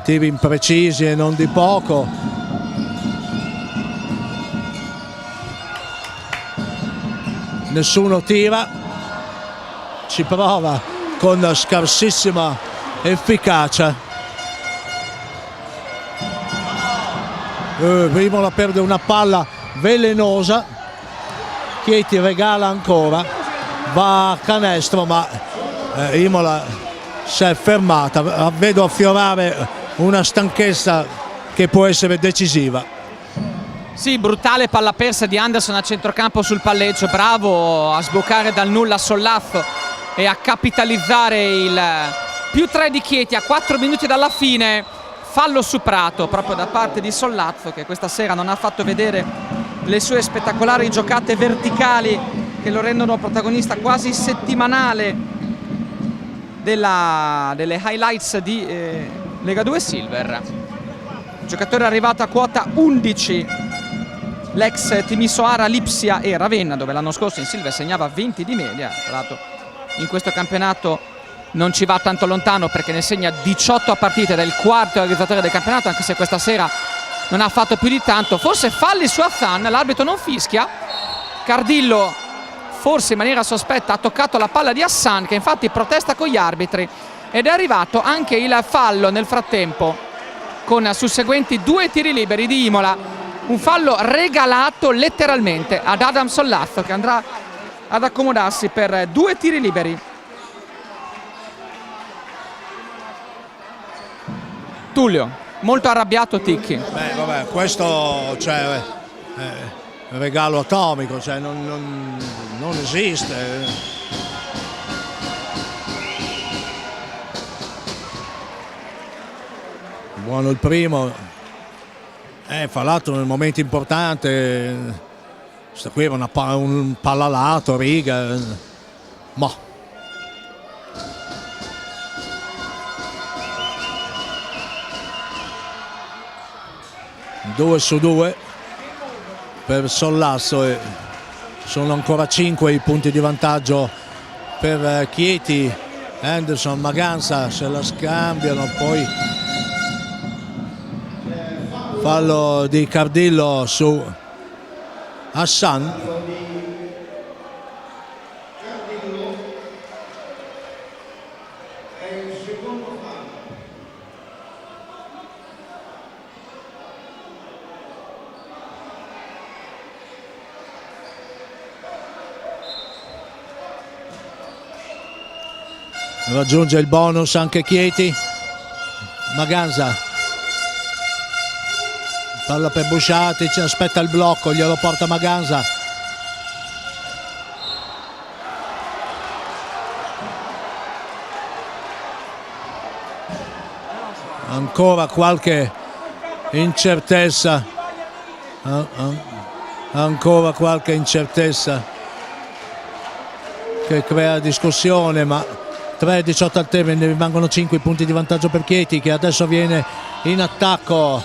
imprecisi e non di poco. Nessuno tira, ci prova con scarsissima efficacia. Imola perde una palla velenosa, Chieti regala ancora, va a canestro, ma Imola si è fermata. Vedo affiorare una stanchezza che può essere decisiva. Sì, brutale palla persa di Anderson a centrocampo sul palleggio, bravo a sbloccare dal nulla Sollazzo e a capitalizzare il +3 di Chieti a 4 minuti dalla fine. Fallo su Prato proprio da parte di Sollazzo, che questa sera non ha fatto vedere le sue spettacolari giocate verticali che lo rendono protagonista quasi settimanale delle highlights di Lega 2 Silver. Giocatore arrivato a quota 11, l'ex Timisoara, Lipsia e Ravenna, dove l'anno scorso in Silver segnava 20 di media. Tra l'altro in questo campionato non ci va tanto lontano perché ne segna 18 a partita ed è il quarto realizzatore del campionato, anche se questa sera non ha fatto più di tanto. Forse falli su Azzan, l'arbitro non fischia. Cardillo forse in maniera sospetta ha toccato la palla di Hassan, che infatti protesta con gli arbitri, ed è arrivato anche il fallo nel frattempo con susseguenti 2 tiri liberi di Imola, un fallo regalato letteralmente ad Adam Sollazzo, che andrà ad accomodarsi per 2 tiri liberi. Tullio, molto arrabbiato Ticchi. Beh, vabbè, questo cioè, regalo atomico, cioè non esiste. Buono il primo, fa l'altro nel momento importante. Questa qui era un pallalato, riga, ma 2 su 2 per Sollazzo e sono ancora 5 i punti di vantaggio per Chieti. Anderson, Maganza se la scambiano, poi fallo di Cardillo su Hassan. Raggiunge il bonus anche Chieti. Maganza, palla per Busciati, ci aspetta il blocco, glielo porta Maganza. Ancora qualche incertezza, ancora qualche incertezza che crea discussione, ma 3-18 al termine, ne rimangono 5 punti di vantaggio per Chieti, che adesso viene in attacco.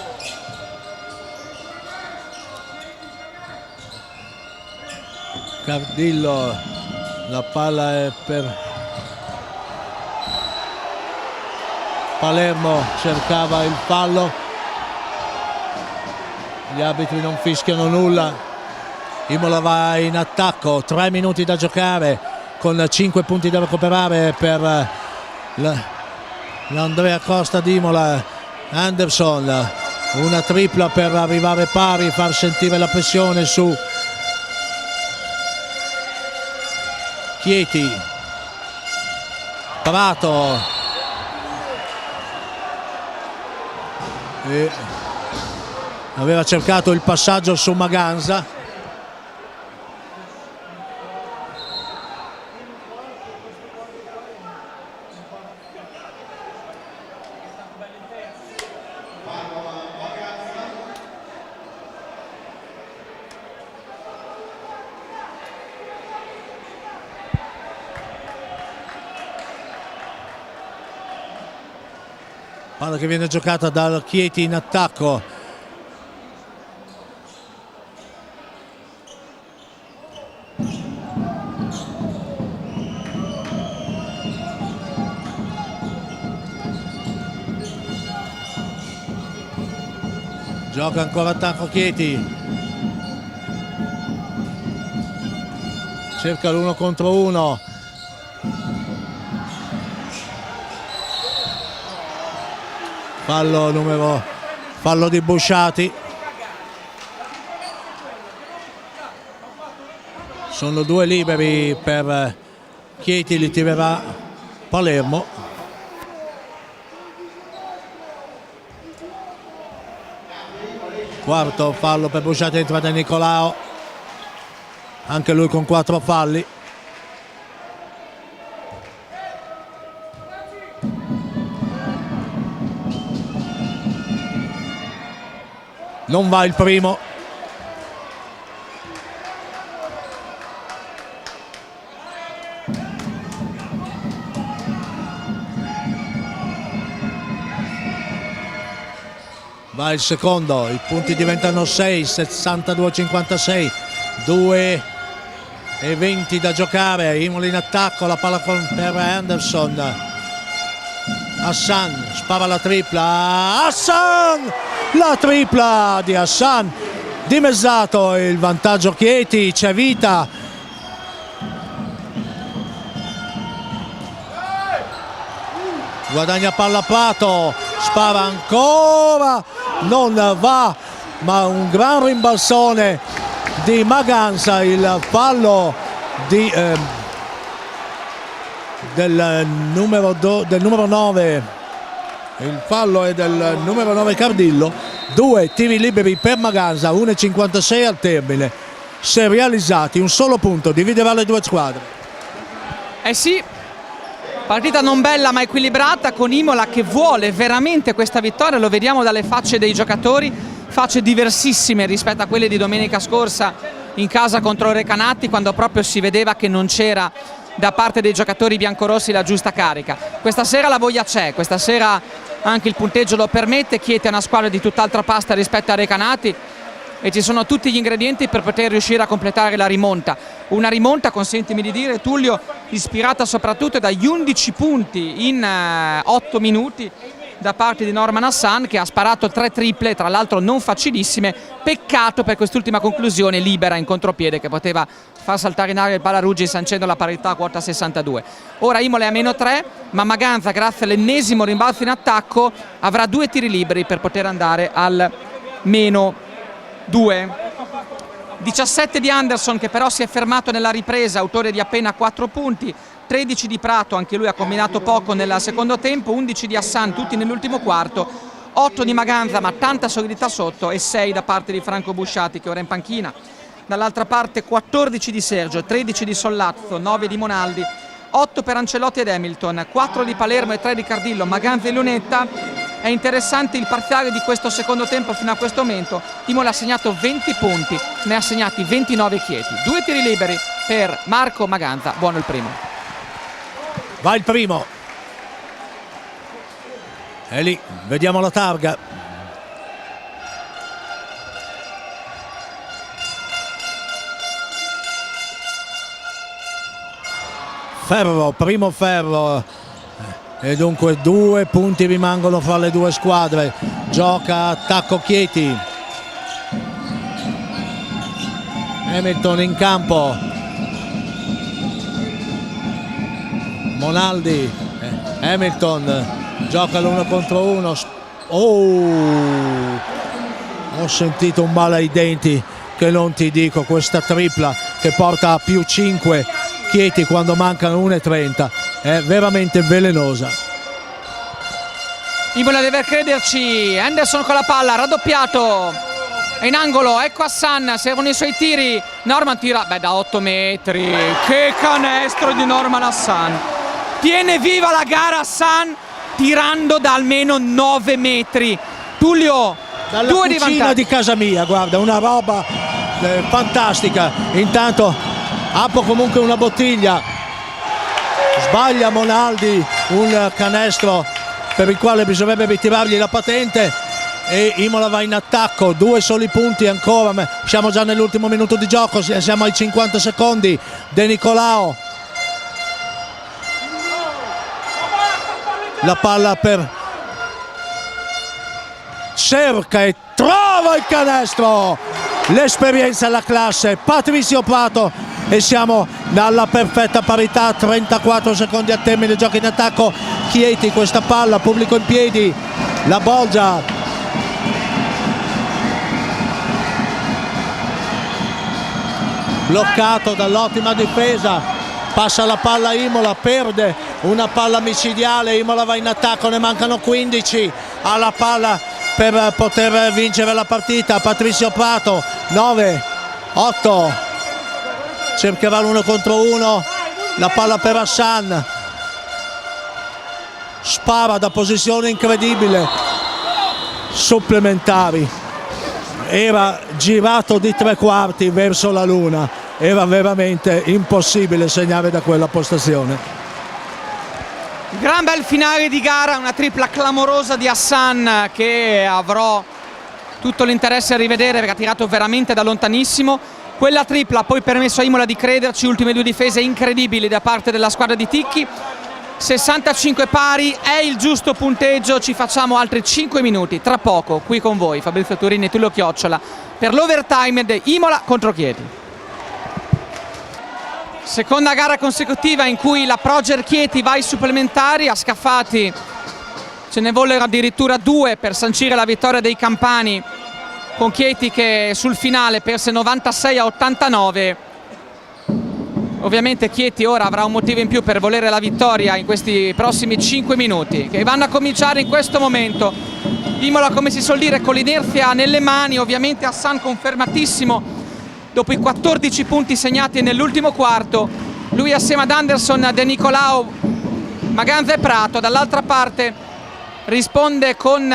Cardillo, la palla è per Palermo, cercava il fallo, gli arbitri non fischiano nulla. Imola va in attacco, 3 minuti da giocare, con 5 punti da recuperare per l'Andrea Costa di Imola. Anderson, una tripla per arrivare pari, far sentire la pressione su Chieti. Prato e aveva cercato il passaggio su Maganza. Palla che viene giocata dal Chieti in attacco. Gioca ancora attacco Chieti. Cerca l'1 contro 1. Fallo di Busciati. Sono 2 liberi per Chieti, li tirerà Palermo. quarto fallo per Busciati, entra De Nicolao, anche lui con 4 falli. Non va il primo. Va il secondo, i punti diventano 6, 62-56, 2:20 da giocare, Imola in attacco, la palla per Anderson. Hassan spara la tripla, Hassan! La tripla di Hassan, dimezzato il vantaggio Chieti, c'è vita. Guadagna palla Prato, spara ancora, non va, ma un gran rimbalzone di Maganza, il fallo del numero 9. Il fallo è del numero 9 Cardillo. 2 tiri liberi per Maganza, 1:56 al termine. Se realizzati, un solo punto dividerà le due squadre. Eh sì, partita non bella ma equilibrata, con Imola che vuole veramente questa vittoria. Lo vediamo dalle facce dei giocatori, facce diversissime rispetto a quelle di domenica scorsa in casa contro il Recanati, quando proprio si vedeva che non c'era da parte dei giocatori biancorossi la giusta carica. Questa sera la voglia c'è, questa sera anche il punteggio lo permette. Chieti è una squadra di tutt'altra pasta rispetto a Recanati e ci sono tutti gli ingredienti per poter riuscire a completare la rimonta. Una rimonta, consentimi di dire, Tullio, ispirata soprattutto dagli 11 punti in 8 minuti da parte di Norman Hassan, che ha sparato 3 triple, tra l'altro non facilissime. Peccato per quest'ultima conclusione libera in contropiede che poteva far saltare in aria il Palaruggi sancendo la parità a quota 62. Ora Imola è a -3, ma Maganza, grazie all'ennesimo rimbalzo in attacco, avrà 2 tiri liberi per poter andare al -2. 17 di Anderson, che però si è fermato nella ripresa, autore di appena 4 punti. 13 di Prato, anche lui ha combinato poco nel secondo tempo. 11 di Hassan, tutti nell'ultimo quarto. 8 di Maganza, ma tanta solidità sotto, e 6 da parte di Franco Busciati, che ora è in panchina. Dall'altra parte 14 di Sergio, 13 di Sollazzo, 9 di Monaldi, 8 per Ancelotti ed Hamilton, 4 di Palermo e 3 di Cardillo, Maganza e Lunetta. È interessante il parziale di questo secondo tempo fino a questo momento. Imola ha segnato 20 punti, ne ha segnati 29 Chieti. 2 tiri liberi per Marco Maganza, buono il primo. Va il primo. E lì, vediamo la targa. Ferro, primo ferro. E dunque 2 punti rimangono fra le due squadre. Gioca attacco Chieti. Hamilton in campo. Monaldi, Hamilton gioca l'1 contro 1. Ho sentito un male ai denti che non ti dico. Questa tripla che porta a +5 Chieti quando mancano 1:30 è veramente velenosa. Imola deve crederci. Anderson con la palla, raddoppiato, è in angolo, ecco Hassan, servono i suoi tiri. Norman tira, da 8 metri. Che canestro di Norman Hassan. Tiene viva la gara Hassan tirando da almeno 9 metri. Tullio, dalla 2 di cucina vantaggio di casa mia, guarda, una roba fantastica. Intanto apro comunque una bottiglia, sbaglia Monaldi un canestro per il quale bisognerebbe ritirargli la patente, e Imola va in attacco. 2 soli punti ancora, ma siamo già nell'ultimo minuto di gioco, siamo ai 50 secondi. De Nicolao, la palla per cerca e trova il canestro. L'esperienza e la classe, Patrizio Prato, e siamo alla perfetta parità. 34 secondi a termine, gioca in attacco Chieti, questa palla, pubblico in piedi, la Bolgia, bloccato dall'ottima difesa, passa la palla Imola, perde una palla micidiale. Imola va in attacco, ne mancano 15, alla palla per poter vincere la partita. Patrizio Prato, 9, 8, cercherà l'1 contro 1, la palla per Hassan, spara da posizione incredibile, supplementari, era girato di 3/4 verso la luna, era veramente impossibile segnare da quella postazione. Gran bel finale di gara, una tripla clamorosa di Hassan che avrò tutto l'interesse a rivedere perché ha tirato veramente da lontanissimo. Quella tripla ha poi permesso a Imola di crederci, ultime due difese incredibili da parte della squadra di Ticchi. 65 pari è il giusto punteggio, ci facciamo altri 5 minuti tra poco qui con voi Fabrizio Turini e Tullio Chiocciola per l'overtime di Imola contro Chieti. Seconda gara consecutiva in cui la Proger Chieti va ai supplementari, a Scafati ce ne vollero addirittura 2 per sancire la vittoria dei campani, con Chieti che sul finale perse 96-89. Ovviamente Chieti ora avrà un motivo in più per volere la vittoria in questi prossimi 5 minuti che vanno a cominciare in questo momento. Imola, come si suol dire, con l'inerzia nelle mani, ovviamente Hassan confermatissimo dopo i 14 punti segnati nell'ultimo quarto. Lui assieme ad Anderson, De Nicolao, Maganza e Prato. Dall'altra parte risponde con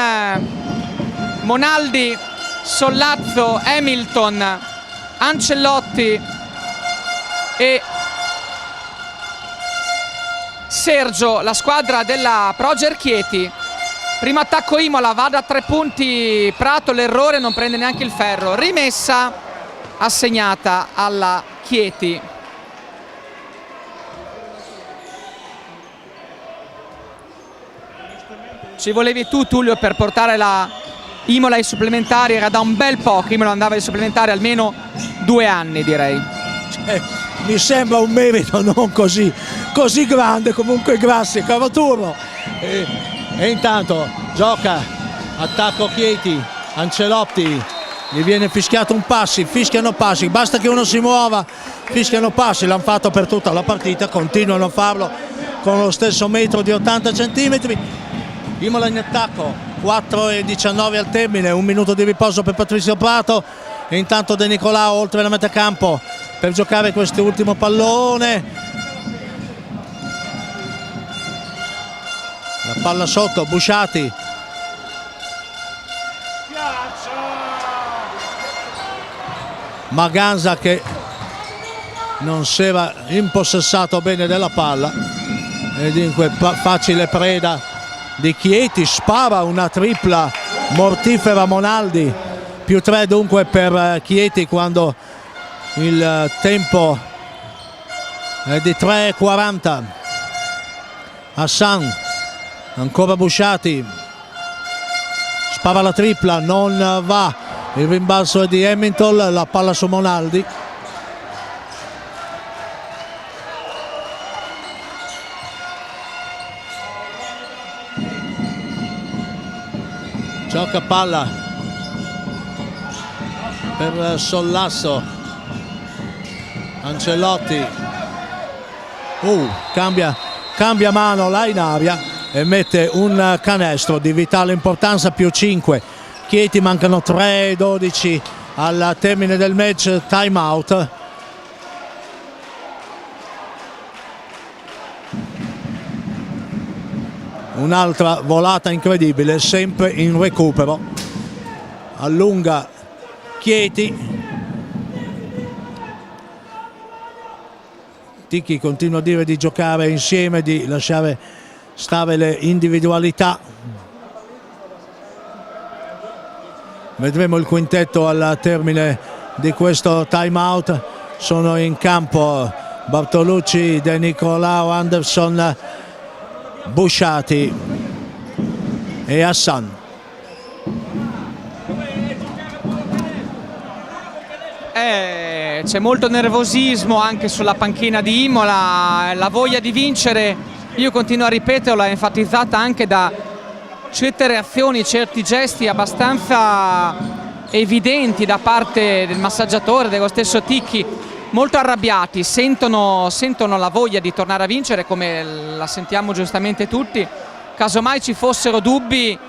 Monaldi, Sollazzo, Hamilton, Ancelotti e Sergio, la squadra della Proger Chieti. Primo attacco Imola, va da 3 punti Prato, l'errore, non prende neanche il ferro. Rimessa assegnata alla Chieti. Ci volevi tu, Tullio, per portare la Imola ai supplementari? Era da un bel po' che Imola andava ai supplementari, almeno 2 anni direi. Mi sembra un merito non così grande, comunque grazie caro Turno. E intanto gioca, attacco Chieti, Ancelotti, gli viene fischiato un passi, fischiano passi, basta che uno si muova, fischiano passi, l'hanno fatto per tutta la partita, continuano a farlo con lo stesso metro di 80 centimetri. Imola in attacco, 4:19 al termine, 1 minuto di riposo per Patrizio Prato e intanto De Nicolao oltre la metà campo per giocare quest'ultimo pallone. La palla sotto, Busciati. Maganza che non si era impossessato bene della palla e dunque facile preda di Chieti, spara una tripla mortifera Monaldi, più 3 dunque per Chieti quando il tempo è di 3:40. Hassan, ancora Busciati, spara la tripla, non va. Il rimbalzo è di Hamilton, la palla su Monaldi. Gioca palla per Sollasso, Ancelotti, cambia mano là in aria e mette un canestro di vitale importanza, più 5. Chieti, mancano 3:12 al termine del match, time out. Un'altra volata incredibile, sempre in recupero. Allunga Chieti. Ticchi continua a dire di giocare insieme, di lasciare stare le individualità. Vedremo il quintetto al termine di questo time out. Sono in campo Bartolucci, De Nicolao, Anderson, Busciati e Hassan. C'è molto nervosismo anche sulla panchina di Imola, la voglia di vincere, io continuo a ripeterlo, è enfatizzata anche da certe reazioni, certi gesti abbastanza evidenti da parte del massaggiatore, dello stesso Ticchi, molto arrabbiati, sentono la voglia di tornare a vincere come la sentiamo giustamente tutti. Casomai ci fossero dubbi,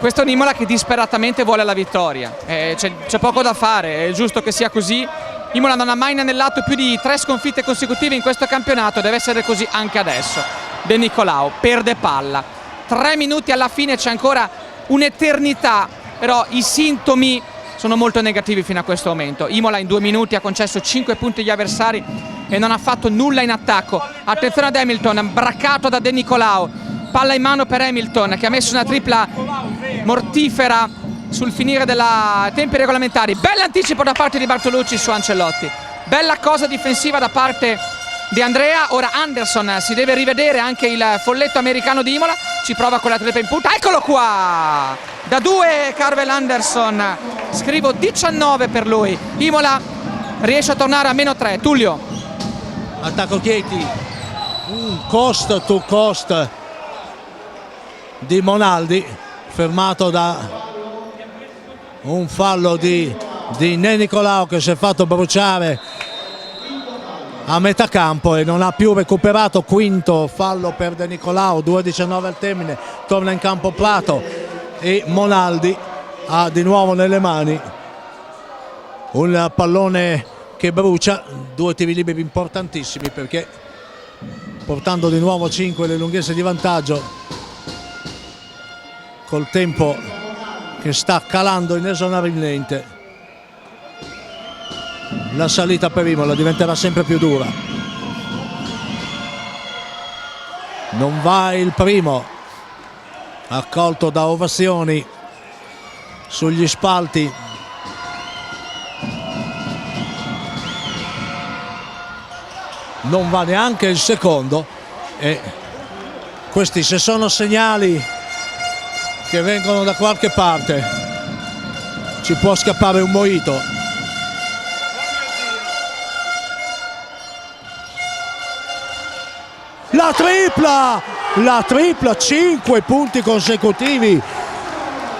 questo è un Imola che disperatamente vuole la vittoria, c'è poco da fare, è giusto che sia così. Imola non ha mai inenellato più di 3 sconfitte consecutive in questo campionato, deve essere così anche adesso. De Nicolao perde palla, 3 minuti alla fine, c'è ancora un'eternità, però i sintomi sono molto negativi fino a questo momento. Imola in 2 minuti ha concesso 5 punti agli avversari e non ha fatto nulla in attacco. Attenzione ad Hamilton, braccato da De Nicolao, palla in mano per Hamilton che ha messo una tripla mortifera sul finire dei tempi regolamentari. Bell'anticipo da parte di Bartolucci su Ancelotti, bella cosa difensiva da parte di Andrea. Ora Anderson si deve rivedere anche il folletto americano di Imola, ci prova con la tripla in punta, eccolo qua, da 2 Carvel Anderson, scrivo 19 per lui. Imola riesce a tornare a -3. Tullio. Attacco Chieti, un cost to cost di Monaldi, fermato da un fallo di De Nicolao che si è fatto bruciare a metà campo e non ha più recuperato. Quinto fallo per De Nicolao, 2:19 al termine, torna in campo Prato e Monaldi ha di nuovo nelle mani un pallone che brucia. 2 tiri liberi importantissimi, perché portando di nuovo 5 le lunghezze di vantaggio, col tempo che sta calando inesorabilmente, la salita per Imola diventerà sempre più dura. Non va il primo, accolto da ovazioni sugli spalti. Non va neanche il secondo, e questi, se sono segnali che vengono da qualche parte, ci può scappare un mojito. La tripla, 5 punti consecutivi,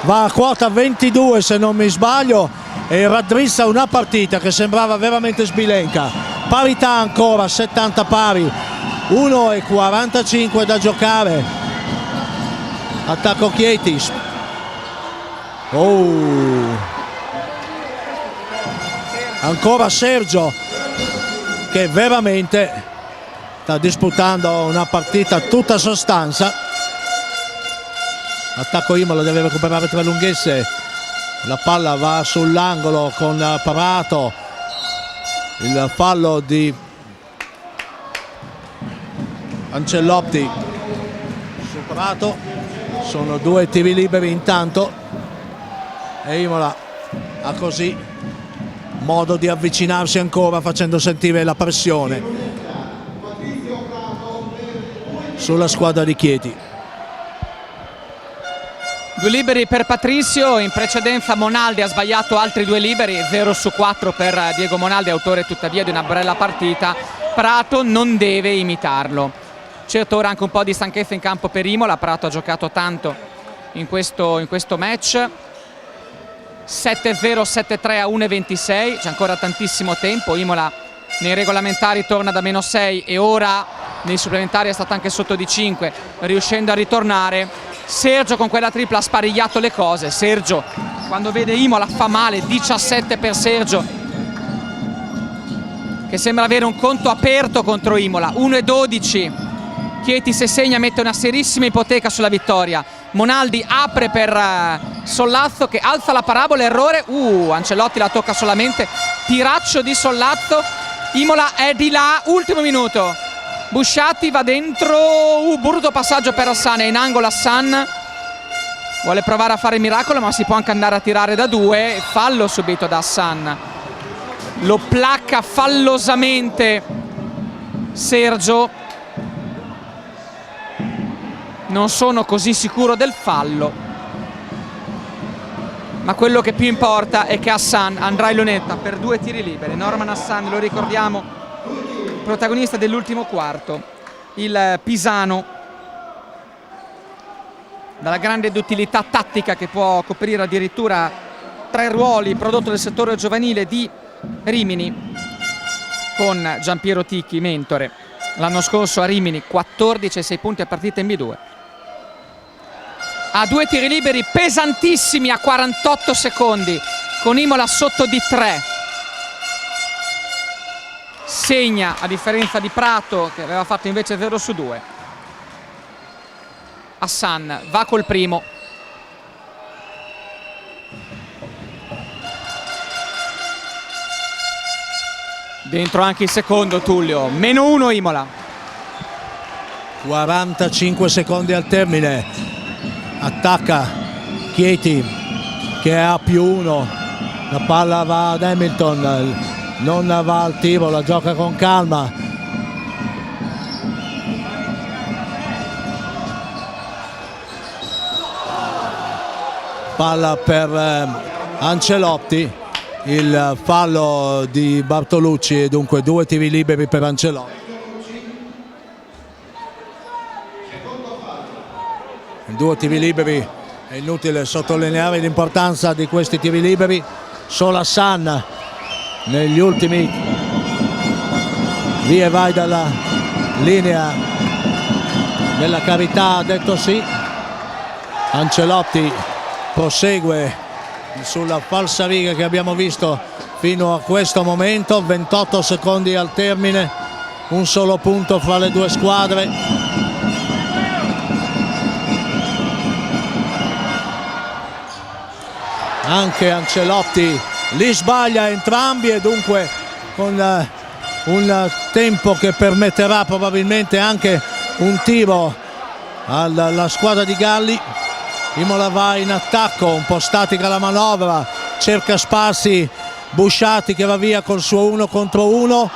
va a quota 22 se non mi sbaglio, e raddrizza una partita che sembrava veramente sbilenca. Parità ancora, 70 pari, 1:45 da giocare. Attacco Chieti. Ancora Sergio, che veramente sta disputando una partita tutta sostanza. Attacco Imola, deve recuperare 3 lunghezze, la palla va sull'angolo con Prato, il fallo di Ancelotti su Prato. Sono 2 tiri liberi intanto e Imola ha così modo di avvicinarsi ancora, facendo sentire la pressione sulla squadra di Chieti. 2 liberi per Patrizio, in precedenza Monaldi ha sbagliato altri 2 liberi, 0 su 4 per Diego Monaldi, autore tuttavia di una bella partita. Prato non deve imitarlo. Certo, ora anche un po' di stanchezza in campo per Imola. Prato ha giocato tanto in questo match. 7-0, 7-3 a 1:26, c'è ancora tantissimo tempo. Imola nei regolamentari torna da -6 e ora nei supplementari è stata anche sotto di 5, riuscendo a ritornare. Sergio con quella tripla ha sparigliato le cose. Sergio, quando vede Imola, fa male. 17 per Sergio, che sembra avere un conto aperto contro Imola. 1:12. Chieti, se segna, mette una serissima ipoteca sulla vittoria. Monaldi apre per Sollazzo, che alza la parabola, errore. Ancelotti la tocca solamente. Tiraccio di Sollazzo. Imola è di là, ultimo minuto. Busciatti va dentro, brutto passaggio per Hassan, è in angolo Hassan, vuole provare a fare il miracolo, ma si può anche andare a tirare da 2. Fallo subito da Hassan, lo placca fallosamente Sergio. Non sono così sicuro del fallo, ma quello che più importa è che Hassan andrà in lunetta per 2 tiri liberi. Norman Hassan, lo ricordiamo, protagonista dell'ultimo quarto, il pisano, dalla grande utilità tattica che può coprire addirittura 3 ruoli, prodotto del settore giovanile di Rimini, con Giampiero Ticchi, mentore. L'anno scorso a Rimini 14 e 6 punti a partita in B2. ha 2 tiri liberi pesantissimi a 48 secondi, con Imola sotto di 3. Segna, a differenza di Prato che aveva fatto invece 0 su 2. Hassan va col primo. Dentro anche il secondo Tullio, -1 Imola. 45 secondi al termine, attacca Chieti che è a +1, la palla va ad Hamilton, non va al tiro, la gioca con calma. Palla per Ancelotti, il fallo di Bartolucci e dunque 2 tiri liberi per Ancelotti. 2 tiri liberi, è inutile sottolineare l'importanza di questi tiri liberi. Solo Hassan negli ultimi via e vai dalla linea della carità ha detto sì. Ancelotti prosegue sulla falsariga che abbiamo visto fino a questo momento. 28 secondi al termine, un solo punto fra le due squadre. Anche Ancelotti li sbaglia entrambi e dunque con un tempo che permetterà probabilmente anche un tiro alla squadra di Galli. Imola va in attacco, un po' statica la manovra, cerca spazi. Busciati che va via col suo 1 contro 1.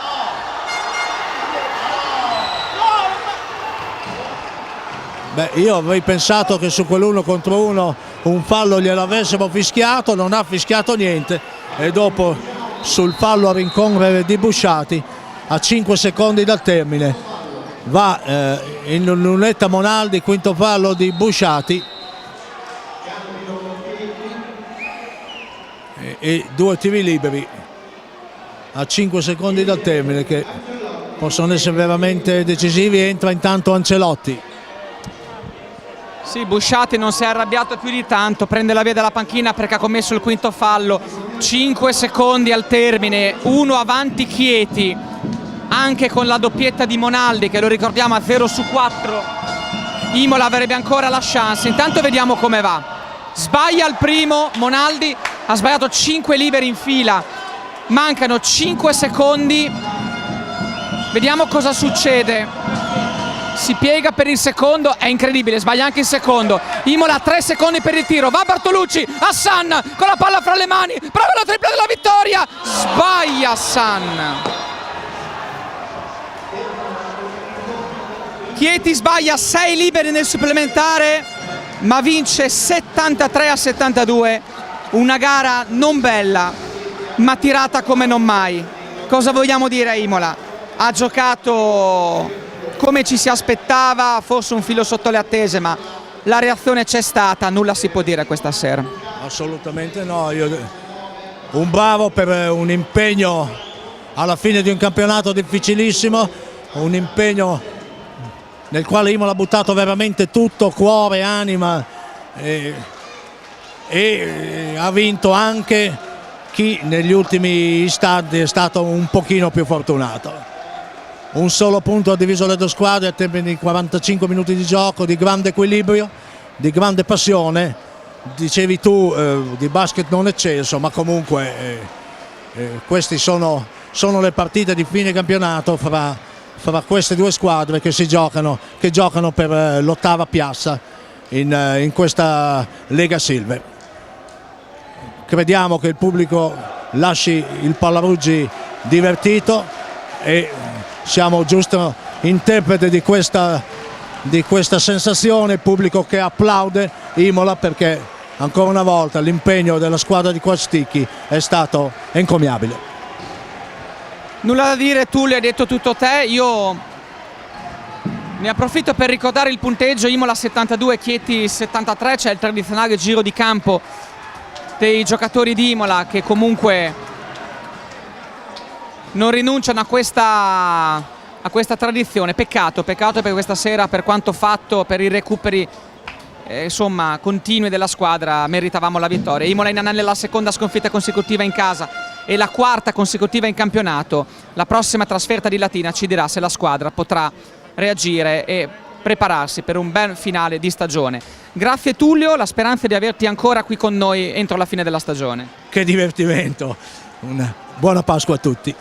Beh, io avrei pensato che su quell'1 contro 1 un fallo gliel'avessero fischiato, non ha fischiato niente e dopo sul fallo a rincorrere di Busciati a 5 secondi dal termine va in lunetta Monaldi, quinto fallo di Busciati e 2 tiri liberi a 5 secondi dal termine che possono essere veramente decisivi. Entra intanto Ancelotti. Sì, Busciati non si è arrabbiato più di tanto, prende la via dalla panchina perché ha commesso il quinto fallo. 5 secondi al termine, 1 avanti Chieti, anche con la doppietta di Monaldi che lo ricordiamo a 0 su 4. Imola avrebbe ancora la chance. Intanto vediamo come va. Sbaglia il primo, Monaldi ha sbagliato 5 liberi in fila, mancano 5 secondi, vediamo cosa succede. Si piega per il secondo, è incredibile, sbaglia anche il secondo. Imola ha 3 secondi per il tiro, va Bartolucci, Hassan con la palla fra le mani, prova la tripla della vittoria, sbaglia Hassan. Chieti sbaglia 6 liberi nel supplementare, ma vince 73-72, una gara non bella, ma tirata come non mai. Cosa vogliamo dire a Imola? Ha giocato come ci si aspettava, forse un filo sotto le attese, ma la reazione c'è stata, nulla si può dire questa sera. Assolutamente no, un bravo per un impegno alla fine di un campionato difficilissimo, un impegno nel quale Imola ha buttato veramente tutto, cuore, anima e ha vinto anche chi negli ultimi istanti è stato un pochino più fortunato. Un solo punto ha diviso le due squadre a tempo di 45 minuti di gioco, di grande equilibrio, di grande passione. Dicevi tu di basket non eccesso, ma comunque queste sono le partite di fine campionato fra queste due squadre che giocano per l'ottava piazza in questa Lega Silver. Crediamo che il pubblico lasci il Pallaruggi divertito e siamo giusto interprete di questa sensazione, pubblico che applaude Imola perché ancora una volta l'impegno della squadra di Quasticchi è stato encomiabile. Nulla da dire, tu le hai detto tutto te, io ne approfitto per ricordare il punteggio: Imola 72, Chieti 73, c'è il tradizionale giro di campo dei giocatori di Imola che comunque non rinunciano a questa tradizione. Peccato per questa sera, per quanto fatto, per i recuperi insomma continue della squadra meritavamo la vittoria. Imola in anello la seconda sconfitta consecutiva in casa e la quarta consecutiva in campionato. La prossima trasferta di Latina ci dirà se la squadra potrà reagire e prepararsi per un bel finale di stagione. Grazie Tullio, la speranza è di averti ancora qui con noi entro la fine della stagione. Che divertimento, una buona Pasqua a tutti.